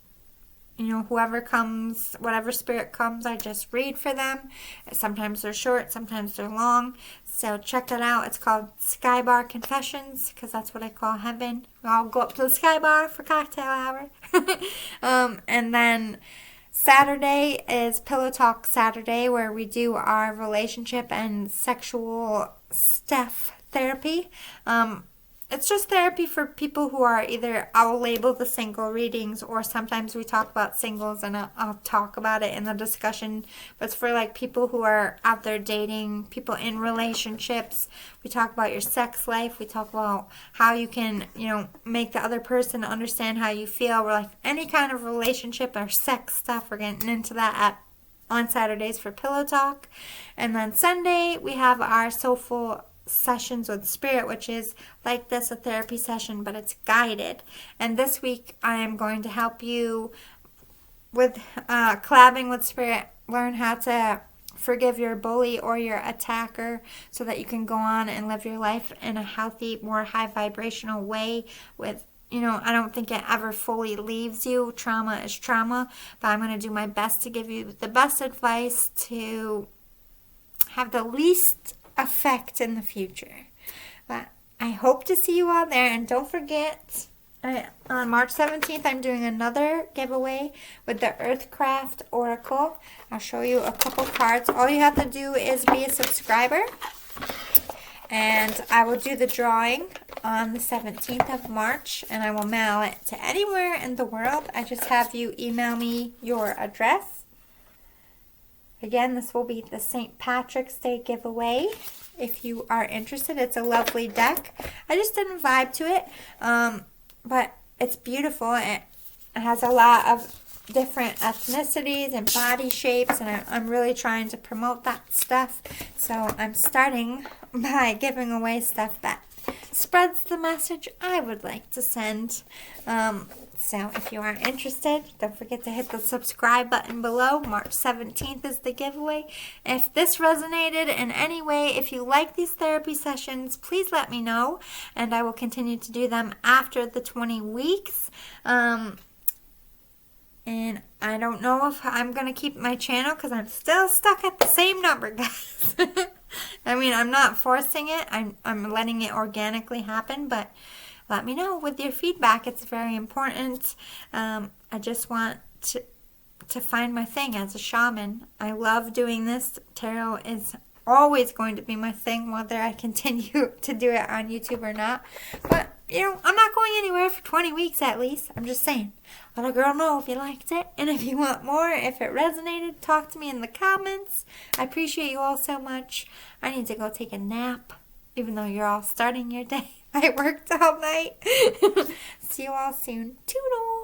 whoever comes, whatever spirit comes, I just read for them. Sometimes they're short, sometimes they're long. So check that out. It's called Skybar Confessions because that's what I call heaven. We all go up to the Skybar for cocktail hour. And then Saturday is Pillow Talk Saturday, where we do our relationship and sexual stuff therapy. It's just therapy for people who are either, I'll label the single readings, or sometimes we talk about singles and I'll talk about it in the discussion. But it's for like people who are out there dating, people in relationships. We talk about your sex life. We talk about how you can, make the other person understand how you feel. We're like any kind of relationship or sex stuff. We're getting into that on Saturdays for Pillow Talk. And then Sunday we have our Soulful Sessions with Spirit, which is like this, a therapy session, but it's guided. And this week I am going to help you with collabing with Spirit, learn how to forgive your bully or your attacker so that you can go on and live your life in a healthy, more high vibrational way with, I don't think it ever fully leaves you. Trauma is trauma, but I'm going to do my best to give you the best advice to have the least effect in the future. But I hope to see you all there. And don't forget, on March 17th, I'm doing another giveaway with the Earthcraft Oracle. I'll show you a couple cards. All you have to do is be a subscriber. And I will do the drawing on the 17th of March. And I will mail it to anywhere in the world. I just have you email me your address. Again, this will be the St. Patrick's Day giveaway. If you are interested, it's a lovely deck. I just didn't vibe to it, but it's beautiful. It has a lot of different ethnicities and body shapes, and I'm really trying to promote that stuff. So I'm starting by giving away stuff that spreads the message I would like to send. So if you are interested, don't forget to hit the subscribe button below. March 17th is the giveaway. If this resonated in any way, if you like these therapy sessions, please let me know, and I will continue to do them after the 20 weeks. And I don't know if I'm going to keep my channel because I'm still stuck at the same number, guys. I mean, I'm not forcing it. I'm letting it organically happen, but let me know with your feedback. It's very important. I just want to find my thing as a shaman. I love doing this. Tarot is always going to be my thing, whether I continue to do it on YouTube or not. But, I'm not going anywhere for 20 weeks at least. I'm just saying. Let a girl know if you liked it. And if you want more, if it resonated, talk to me in the comments. I appreciate you all so much. I need to go take a nap, even though you're all starting your day. I worked all night. See you all soon. Toodles!